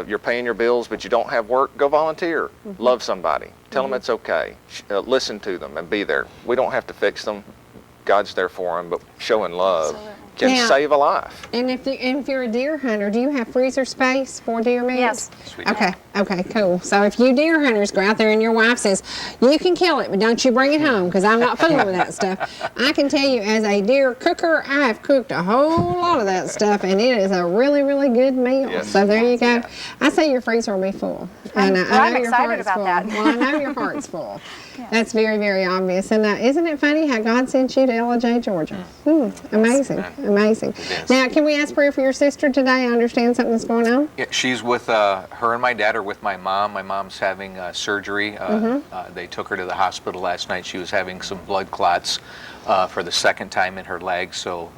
Speaker 2: you're paying your bills, but you don't have work, go volunteer. Love somebody. Tell them it's okay. Listen to them and be there. We don't have to fix them. God's there for them, but showing love can
Speaker 1: Now,
Speaker 2: save a life.
Speaker 1: And if you're a deer hunter, do you have freezer space for deer meat?
Speaker 4: Yes.
Speaker 3: Sweet.
Speaker 1: Okay, cool. So if you deer hunters go out there and your wife says, you can kill it, but don't you bring it home, because I'm not fooling with that stuff. I can tell you, as a deer cooker, I have cooked a whole lot of that stuff, and it is a really, really good meal.
Speaker 2: Yes.
Speaker 1: So there you go. I say your freezer will be full. And I
Speaker 4: I'm
Speaker 1: know your
Speaker 4: excited
Speaker 1: heart's
Speaker 4: about
Speaker 1: full.
Speaker 4: that.
Speaker 1: Well, I know your heart's full. That's very, very obvious. And isn't it funny how God sent you to LJ, Georgia? Amazing, amazing.
Speaker 3: is.
Speaker 1: Now, can we ask prayer for your sister today? I understand something's going on.
Speaker 3: Yeah, she's with her and my dad are with my mom. My mom's having surgery. They took her to the hospital last night. She was having some blood clots for the second time in her leg, so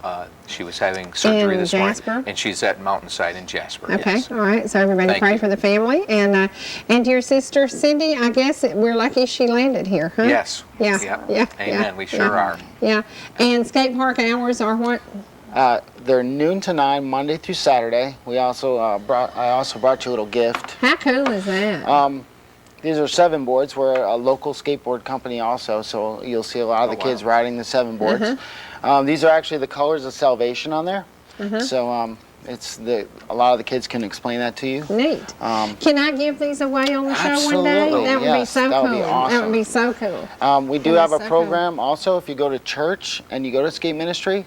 Speaker 3: she was having surgery
Speaker 1: In
Speaker 3: this
Speaker 1: Jasper?
Speaker 3: morning. And she's at Mountainside in Jasper.
Speaker 1: Okay,
Speaker 3: Yes.
Speaker 1: all right. So everybody
Speaker 3: Thank
Speaker 1: pray
Speaker 3: you.
Speaker 1: for the family. And to your sister, Cindy, I guess we're lucky she landed here, huh?
Speaker 3: Yes.
Speaker 1: Yeah.
Speaker 3: Yep.
Speaker 1: Yeah.
Speaker 3: Amen.
Speaker 1: Yeah.
Speaker 3: We sure are.
Speaker 1: Yeah. And skate park hours are what?
Speaker 5: They're noon to 9, Monday through Saturday. I also brought you a little gift.
Speaker 1: How cool is that?
Speaker 5: These are 7 boards. We're a local skateboard company also, so you'll see a lot of the kids riding the 7 boards. These are actually the colors of salvation on there. So a lot of the kids can explain that to you.
Speaker 1: Neat. Can I give these away on the show one day?
Speaker 5: Absolutely,
Speaker 1: That would be
Speaker 5: yes,
Speaker 1: so
Speaker 5: that
Speaker 1: cool.
Speaker 5: would be awesome.
Speaker 1: That would be so cool.
Speaker 5: We do
Speaker 1: That
Speaker 5: have
Speaker 1: is
Speaker 5: a
Speaker 1: so
Speaker 5: program also. If you go to church and you go to skate ministry,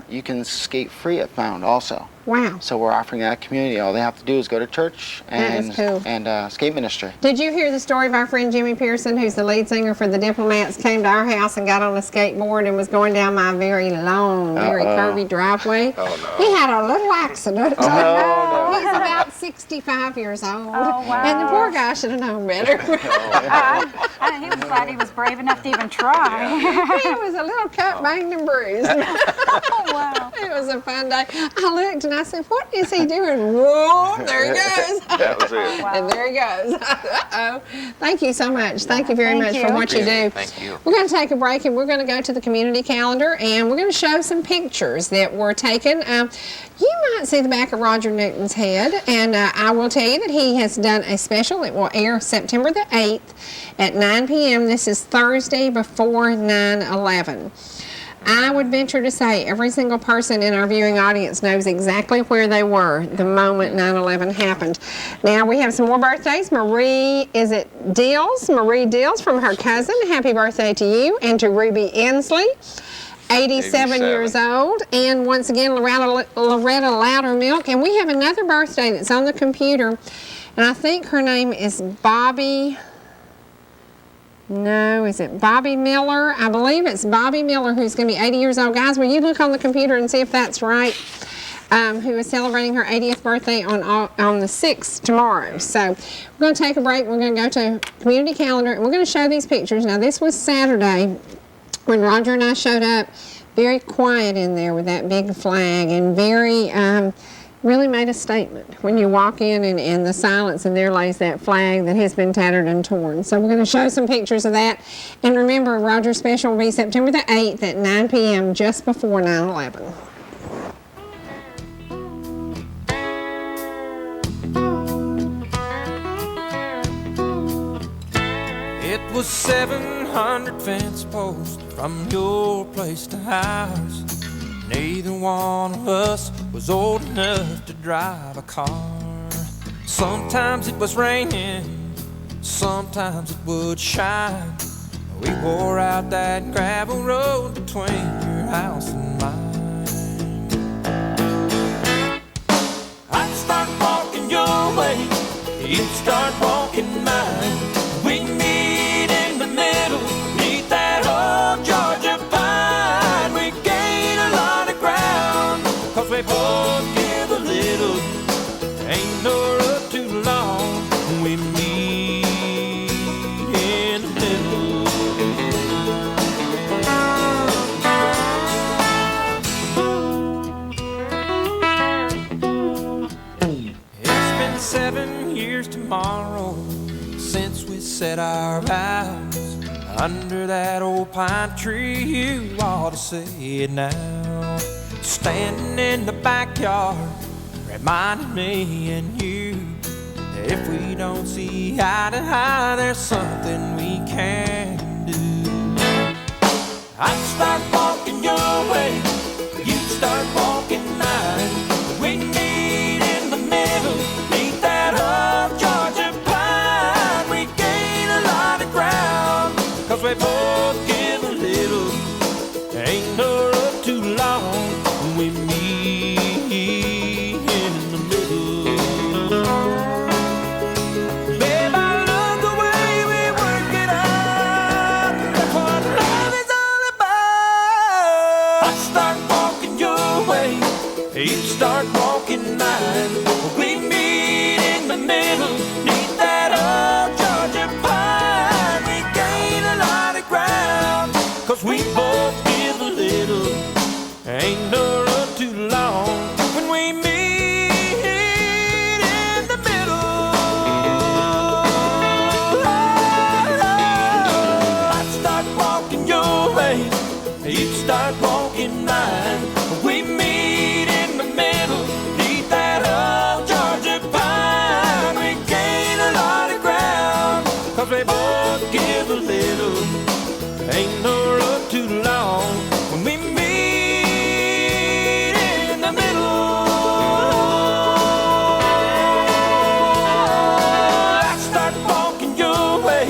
Speaker 5: you can skate free at Found also.
Speaker 1: Wow.
Speaker 5: So we're offering that community. All they have to do is go to church
Speaker 1: That is cool.
Speaker 5: and skate ministry.
Speaker 1: Did you hear the story of our friend Jimmy Pearson, who's the lead singer for the Diplomats, came to our house and got on a skateboard and was going down my very long, very curvy driveway?
Speaker 2: Oh, no.
Speaker 1: He had a little accident.
Speaker 5: Oh, no.
Speaker 1: He's about 65 years old.
Speaker 4: Oh, wow.
Speaker 1: And the poor guy should have known better.
Speaker 4: He was glad he was brave enough to even try.
Speaker 1: He was a little cut, banged, and bruised.
Speaker 4: Oh, wow.
Speaker 1: It was a fun day. I looked and I said, what is he doing? Whoa, there he goes.
Speaker 2: That was it.
Speaker 4: Wow.
Speaker 1: And there he goes. Uh-oh. Thank you so much. Thank you very
Speaker 4: Thank
Speaker 1: much for
Speaker 4: you.
Speaker 1: what you do.
Speaker 3: Thank you.
Speaker 1: We're going to take a break and we're going to go to the community calendar and we're going to show some pictures that were taken. You might see the back of Roger Newton's head, and I will tell you that he has done a special that will air September the 8th at 9 p.m. This is Thursday before 9/11. I would venture to say every single person in our viewing audience knows exactly where they were the moment 9/11 happened. Now we have some more birthdays. Marie Dills from her cousin. Happy birthday to you, and to Ruby Inslee. 87 years old, and once again Loretta Loudermilk. And we have another birthday that's on the computer, and I think her name is Bobby. No, is it Bobby Miller? I believe it's Bobby Miller, who's going to be 80 years old. Guys, will you look on the computer and see if that's right? Who is celebrating her 80th birthday on the 6th tomorrow. So we're going to take a break. We're going to go to community calendar, and we're going to show these pictures. Now, this was Saturday when Roger and I showed up. Very quiet in there with that big flag, and very really made a statement when you walk in and in the silence, and there lays that flag that has been tattered and torn. So we're going to show some pictures of that. And remember, Roger's special will be September the 8th at 9 p.m. just before 9/11.
Speaker 6: It was 700 fence posts from your place to ours. Neither one of us was old enough to drive a car. Sometimes it was raining, sometimes it would shine. We wore out that gravel road between your house and mine. I'd start walking your way, you'd start walking mine. We'd meet in the middle, meet that old Georgia pine. We gain a lot of ground, 'cause we both give a little. Ain't no road too long, we meet in the we said our vows under that old pine tree. You ought to say it now. Standing in the backyard, reminding me and you that if we don't see eye to eye, there's something we can do. I'd start walking your way, you'd start walking mine. We meet in the middle, meet that old Georgia pine. We gain a lot of ground, 'cause we both give a little. Ain't no road too long when we meet in the middle. Babe, I love the way we work it out. That's what love is all about. I start walking your way, you start walking mine. We meet in the middle, neath that old Georgia pine. We gain a lot of ground, 'cause we both give a little. Ain't no road too long when we meet in the middle. I'd start walking your way, you'd start walking mine. We meet in the middle, neath that old Georgia pine. We gain a lot of ground, 'cause we both give a little. Ain't no road too long when we meet in the middle. I start walking your way,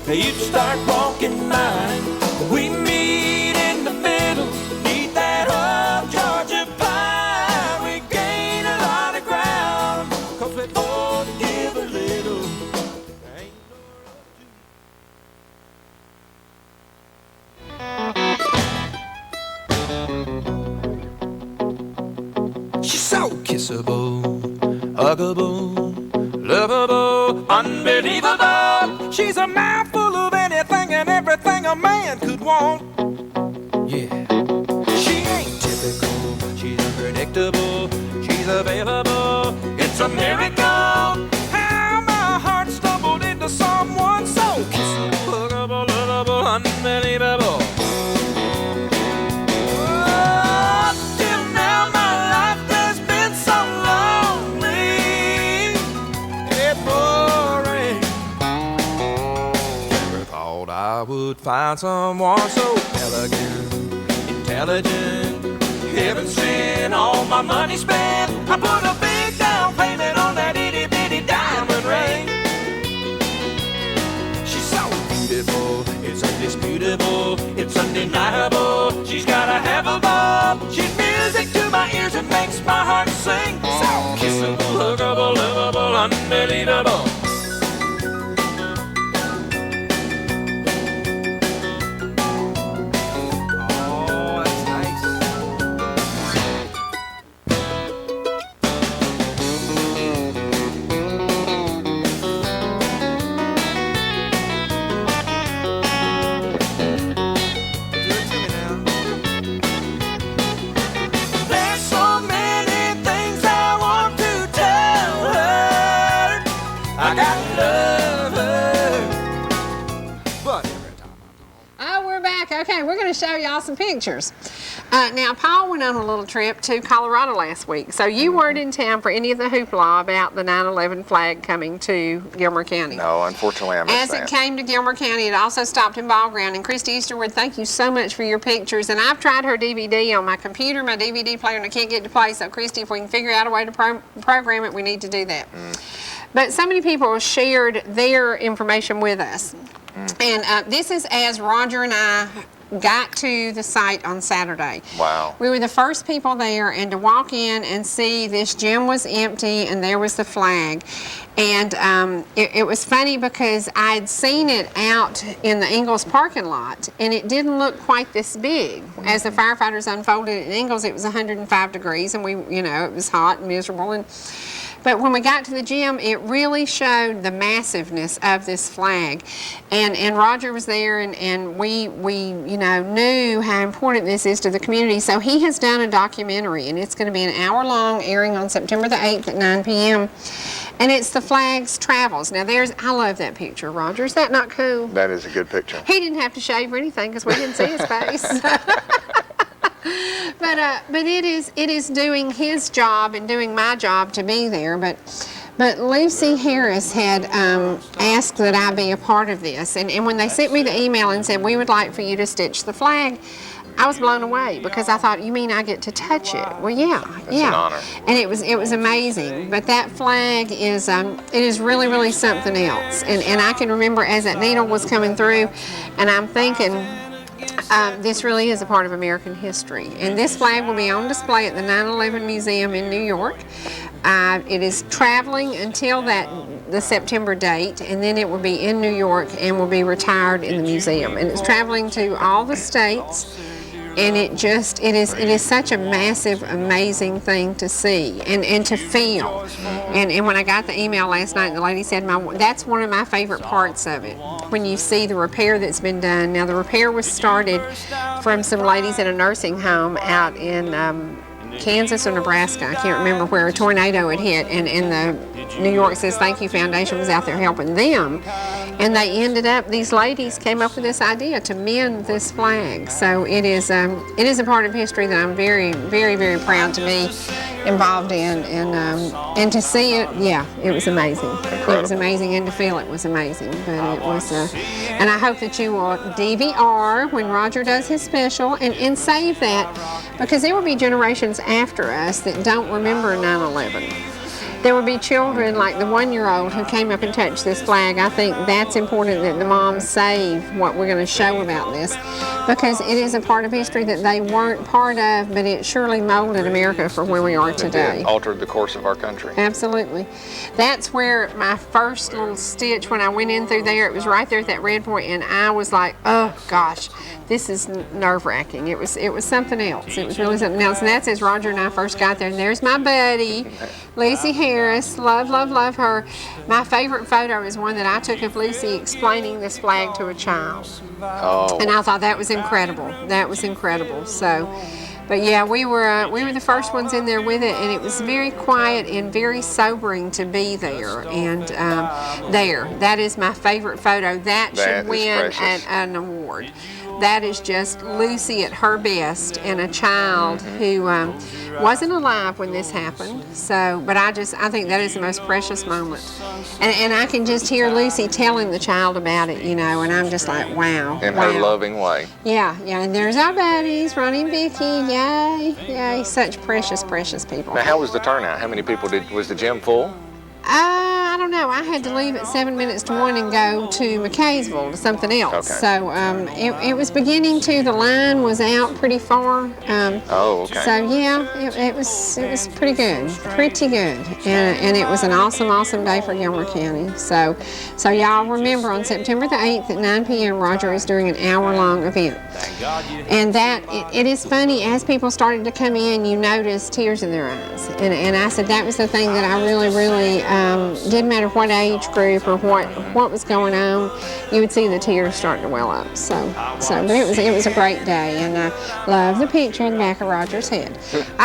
Speaker 6: you start walking mine. We meet in the middle, neath that old Georgia pine. We gain a lot of ground, 'cause we both give a little. Ain't no She's so kissable, huggable, lovable, unbelievable. She's a mouthful of anything and everything a man could want. Yeah. She ain't typical, she's unpredictable, she's available. It's a miracle how my heart stumbled into someone so kissable, huggable, lovable, unbelievable. I would find someone so elegant, intelligent, heaven sent, all my money spent. I put a big down payment on that itty bitty diamond ring. She's so beautiful, it's undisputable, it's undeniable. She's gotta have a ball. She's music to my ears and makes my heart sing. So kissable, huggable, lovable, unbelievable.
Speaker 1: Okay, we're going to show y'all some pictures. Now, Paul went on a little trip to Colorado last week, so you weren't in town for any of the hoopla about the 9/11 flag coming to Gilmer County.
Speaker 2: No, unfortunately, I missed
Speaker 1: As
Speaker 2: that.
Speaker 1: it came to Gilmer County, it also stopped in Ball Ground. And Christy Easterwood, thank you so much for your pictures. And I've tried her DVD on my computer, my DVD player, and I can't get it to play. So, Christy, if we can figure out a way to program it, we need to do that. But so many people shared their information with us. And this is as Roger and I got to the site on Saturday.
Speaker 2: Wow.
Speaker 1: We were the first people there, and to walk in and see this gym was empty and there was the flag. And it was funny because I'd seen it out in the Ingalls parking lot, and it didn't look quite this big. As the firefighters unfolded it in Ingalls, it was 105 degrees, and it was hot and miserable. But when we got to the gym, it really showed the massiveness of this flag. And Roger was there, and we knew how important this is to the community. So he has done a documentary, and it's going to be an hour long, airing on September the 8th at 9 p.m. And it's the Flag's Travels. Now I love that picture, Roger. Is that not cool?
Speaker 2: That is a good picture.
Speaker 1: He didn't have to shave or anything because we didn't see his face. But it is doing his job and doing my job to be there. But Lucy Harris had asked that I be a part of this. And when they sent me the email and said, we would like for you to stitch the flag, I was blown away because I thought, you mean I get to touch it? Well, yeah.
Speaker 2: It's an honor.
Speaker 1: And it was amazing. But that flag is it is really, really something else. And I can remember as that needle was coming through, and I'm thinking, this really is a part of American history. And this flag will be on display at the 9/11 Museum in New York. It is traveling until the September date, and then it will be in New York and will be retired in the museum. And it's traveling to all the states. And it is such a massive, amazing thing to see and to feel. And when I got the email last night, the lady said, that's one of my favorite parts of it, when you see the repair that's been done. Now, the repair was started from some ladies in a nursing home out in Kansas or Nebraska. I can't remember where a tornado had hit, and the New York Says Thank You Foundation was out there helping them. And they ended up, these ladies came up with this idea to mend this flag. So it is a part of history that I'm very, very, very proud to be involved in. And to see it, yeah, it was amazing.
Speaker 2: Incredible.
Speaker 1: It was amazing, and to feel it was amazing. But it was, and I hope that you will DVR when Roger does his special and save that, because there will be generations after us that don't remember 9/11. There will be children like the 1-year-old who came up and touched this flag. I think that's important that the moms save what we're going to show about this, because it is a part of history that they weren't part of, but it surely molded America for where we are today.
Speaker 2: It altered the course of our country.
Speaker 1: Absolutely. That's where my first little stitch, when I went in through there, it was right there at that red point, and I was like, oh gosh, this is nerve-wracking. It was something else. It was really something else. And that's as Roger and I first got there. And there's my buddy, Lucy Harris. Love, love, love her. My favorite photo is one that I took of Lucy explaining this flag to a child.
Speaker 2: Oh.
Speaker 1: And I thought that was incredible. That was incredible. So, but yeah, we were the first ones in there with it, and it was very quiet and very sobering to be there. And that is my favorite photo. That should win an award. That is just Lucy at her best, and a child who wasn't alive when this happened. So, but I think that is the most precious moment. And I can just hear Lucy telling the child about it, and I'm just like, wow.
Speaker 2: In her loving way.
Speaker 1: Yeah, and there's our buddies, Ronnie and Vicky, yay, such precious, precious people.
Speaker 2: Now, how was the turnout? How many people was the gym full?
Speaker 1: I don't know. I had to leave at 7 minutes to 1 and go to McKaysville to something else.
Speaker 2: Okay.
Speaker 1: So it was beginning to. The line was out pretty far.
Speaker 2: Okay.
Speaker 1: So yeah, it was pretty good, and it was an awesome, awesome day for Gilmer County. So y'all remember on September the 8th at 9 p.m. Roger is doing an hour-long event. And that it is funny, as people started to come in, you noticed tears in their eyes, and I said that was the thing that I really, really. Didn't matter what age group or what was going on, you would see the tears starting to well up. But it was a great day, and I love the picture in the back of Roger's head.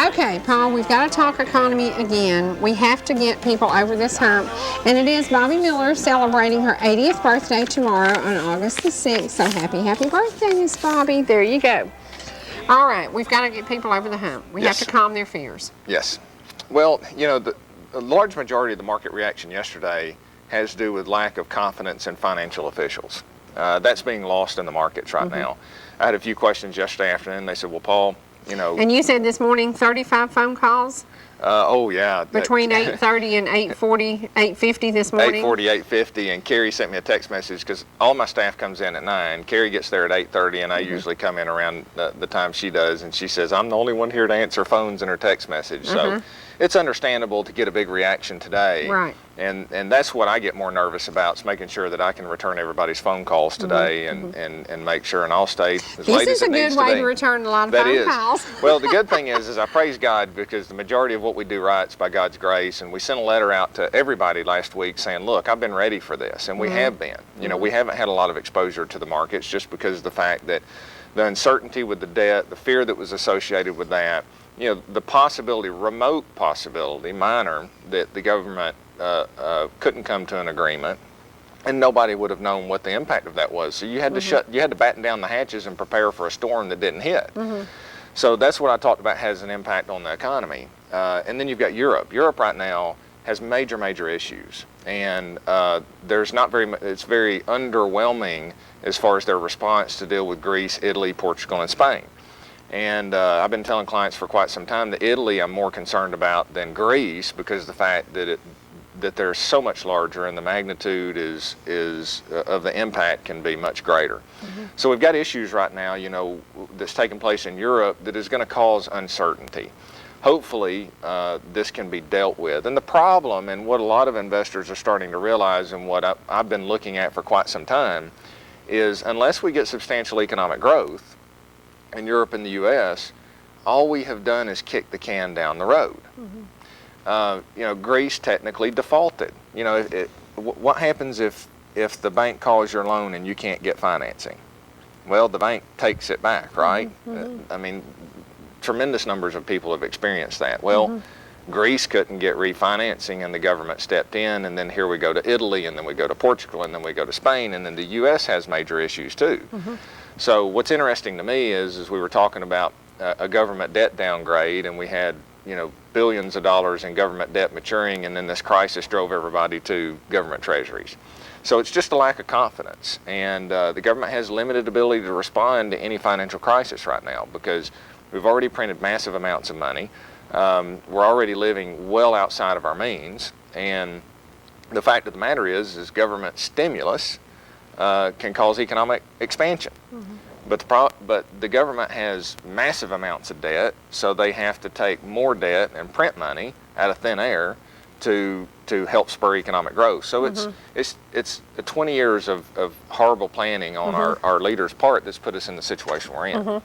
Speaker 1: Okay, Paul, we've got to talk economy again. We have to get people over this hump, and it is Bobby Miller celebrating her 80th birthday tomorrow on August the 6th. So happy birthday, Miss Bobby. There you go. All right, we've got to get people over the hump. We have to calm their fears.
Speaker 2: Yes. Well, a large majority of the market reaction yesterday has to do with lack of confidence in financial officials. That's being lost in the markets right now. I had a few questions yesterday afternoon. They said, well, Paul,
Speaker 1: And you said this morning 35 phone calls?
Speaker 2: Oh, yeah.
Speaker 1: Between 8:30 and 8:40, 8:50 this morning?
Speaker 2: 8:40, 8:50, and Carrie sent me a text message because all my staff comes in at 9. Carrie gets there at 8:30, and I usually come in around the time she does, and she says, I'm the only one here to answer phones in her text message. So it's understandable to get a big reaction today.
Speaker 1: Right.
Speaker 2: And that's what I get more nervous about, is making sure that I can return everybody's phone calls today and make sure, and I'll stay as late as it needs to be.
Speaker 1: This is a good way to return a lot of phone calls.
Speaker 2: Well, the good thing is I praise God, because the majority of what we do right is by God's grace, and we sent a letter out to everybody last week saying, look, I've been ready for this, and we have been. We haven't had a lot of exposure to the markets just because of the fact that the uncertainty with the debt, the fear that was associated with that, the possibility, remote possibility, minor, that the government couldn't come to an agreement, and nobody would have known what the impact of that was. So you had to you had to batten down the hatches and prepare for a storm that didn't hit. So that's what I talked about has an impact on the economy. And then you've got Europe. Europe right now has major issues, and there's not very much, it's very underwhelming as far as their response to deal with Greece, Italy, Portugal, and Spain. And I've been telling clients for quite some time that Italy I'm more concerned about than Greece, because of the fact that that they're so much larger and the magnitude of the impact can be much greater. So we've got issues right now, you know, that's taking place in Europe that is going to cause uncertainty. Hopefully this can be dealt with. And the problem, and what a lot of investors are starting to realize, and what I've been looking at for quite some time, is unless we get substantial economic growth in Europe and the U.S., all we have done is kick the can down the road. You know, Greece technically defaulted. You know, what happens if the bank calls your loan and you can't get financing? Well, the bank takes it back, right? I mean, tremendous numbers of people have experienced that. Well, Greece couldn't get refinancing and the government stepped in, and then here we go to Italy, and then we go to Portugal, and then we go to Spain, and then the U.S. has major issues too. So what's interesting to me is we were talking about a government debt downgrade, and we had, you know, billions of dollars in government debt maturing, and then this crisis drove everybody to government treasuries. So it's just a lack of confidence, and the government has limited ability to respond to any financial crisis right now, because we've already printed massive amounts of money. We're already living well outside of our means, and the fact of the matter is government stimulus can cause economic expansion. But the government has massive amounts of debt, so they have to take more debt and print money out of thin air to help spur economic growth. So it's 20 years of horrible planning on our leaders' part that's put us in the situation we're in.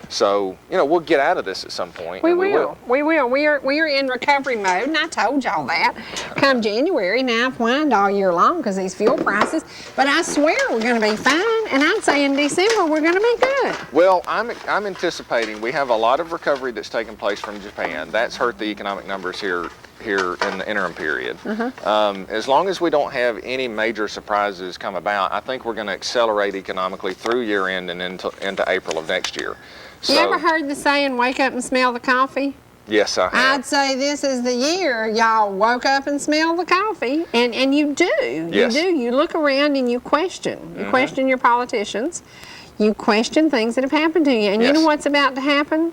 Speaker 2: So, you know, we'll get out of this at some point.
Speaker 1: We will. We are in recovery mode, and I told y'all that. Come January, now I've whined all year long because these fuel prices, but I swear we're going to be fine, and I'd say in December we're going to be good.
Speaker 2: Well, I'm anticipating, we have a lot of recovery that's taken place from Japan. That's hurt the economic numbers here in the interim period. As long as we don't have any major surprises come about, I think we're going to accelerate economically through year end and into April of next year.
Speaker 1: You ever heard the saying, wake up and smell the coffee?
Speaker 2: Yes, I have.
Speaker 1: I'd say this is the year y'all woke up and smelled the coffee, and you do.
Speaker 2: Yes.
Speaker 1: You do. You look around and you question. You question your politicians. You question things that have happened to you. And you know what's about to happen?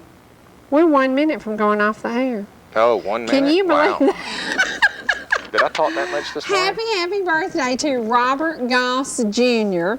Speaker 1: We're 1 minute from going off the air.
Speaker 2: Oh, 1 minute?
Speaker 1: Can you believe
Speaker 2: Wow.
Speaker 1: that?
Speaker 2: Did I talk that much this morning?
Speaker 1: Happy birthday to Robert Goss Jr.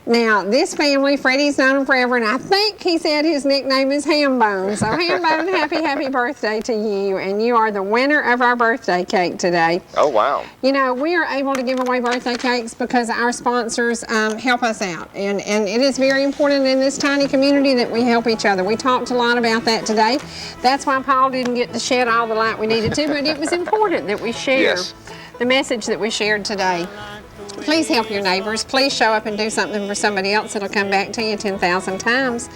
Speaker 1: Now, this family, Freddie's known him forever, and I think he said his nickname is Hambone. So, Hambone, happy birthday to you, and you are the winner of our birthday cake today.
Speaker 2: Oh, wow.
Speaker 1: You know, we are able to give away birthday cakes because our sponsors help us out, and it is very important in this tiny community that we help each other. We talked a lot about that today. That's why Paul didn't get to shed all the light we needed to, but it was important that we share the message that we shared today. Please help your neighbors. Please show up and do something for somebody else. It'll come back to you 10,000 times.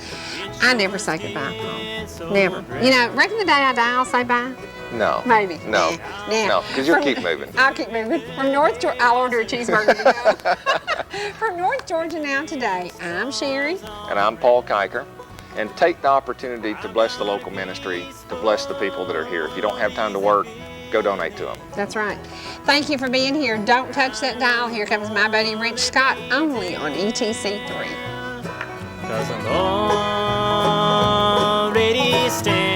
Speaker 1: I never say goodbye, Paul. Never. You know, reckon the day I die, I'll say bye?
Speaker 2: No.
Speaker 1: Maybe.
Speaker 2: No. No, because you'll keep moving.
Speaker 1: I'll keep moving. From North Georgia, I'll order a cheeseburger to go. From North Georgia Now Today, I'm Cherie.
Speaker 2: And I'm Paul Kiker. And take the opportunity to bless the local ministry, to bless the people that are here. If you don't have time to work, go donate to them.
Speaker 1: That's right. Thank you for being here. Don't touch that dial. Here comes my buddy Rich Scott, only on ETC3.
Speaker 7: 'Cause I'm already standing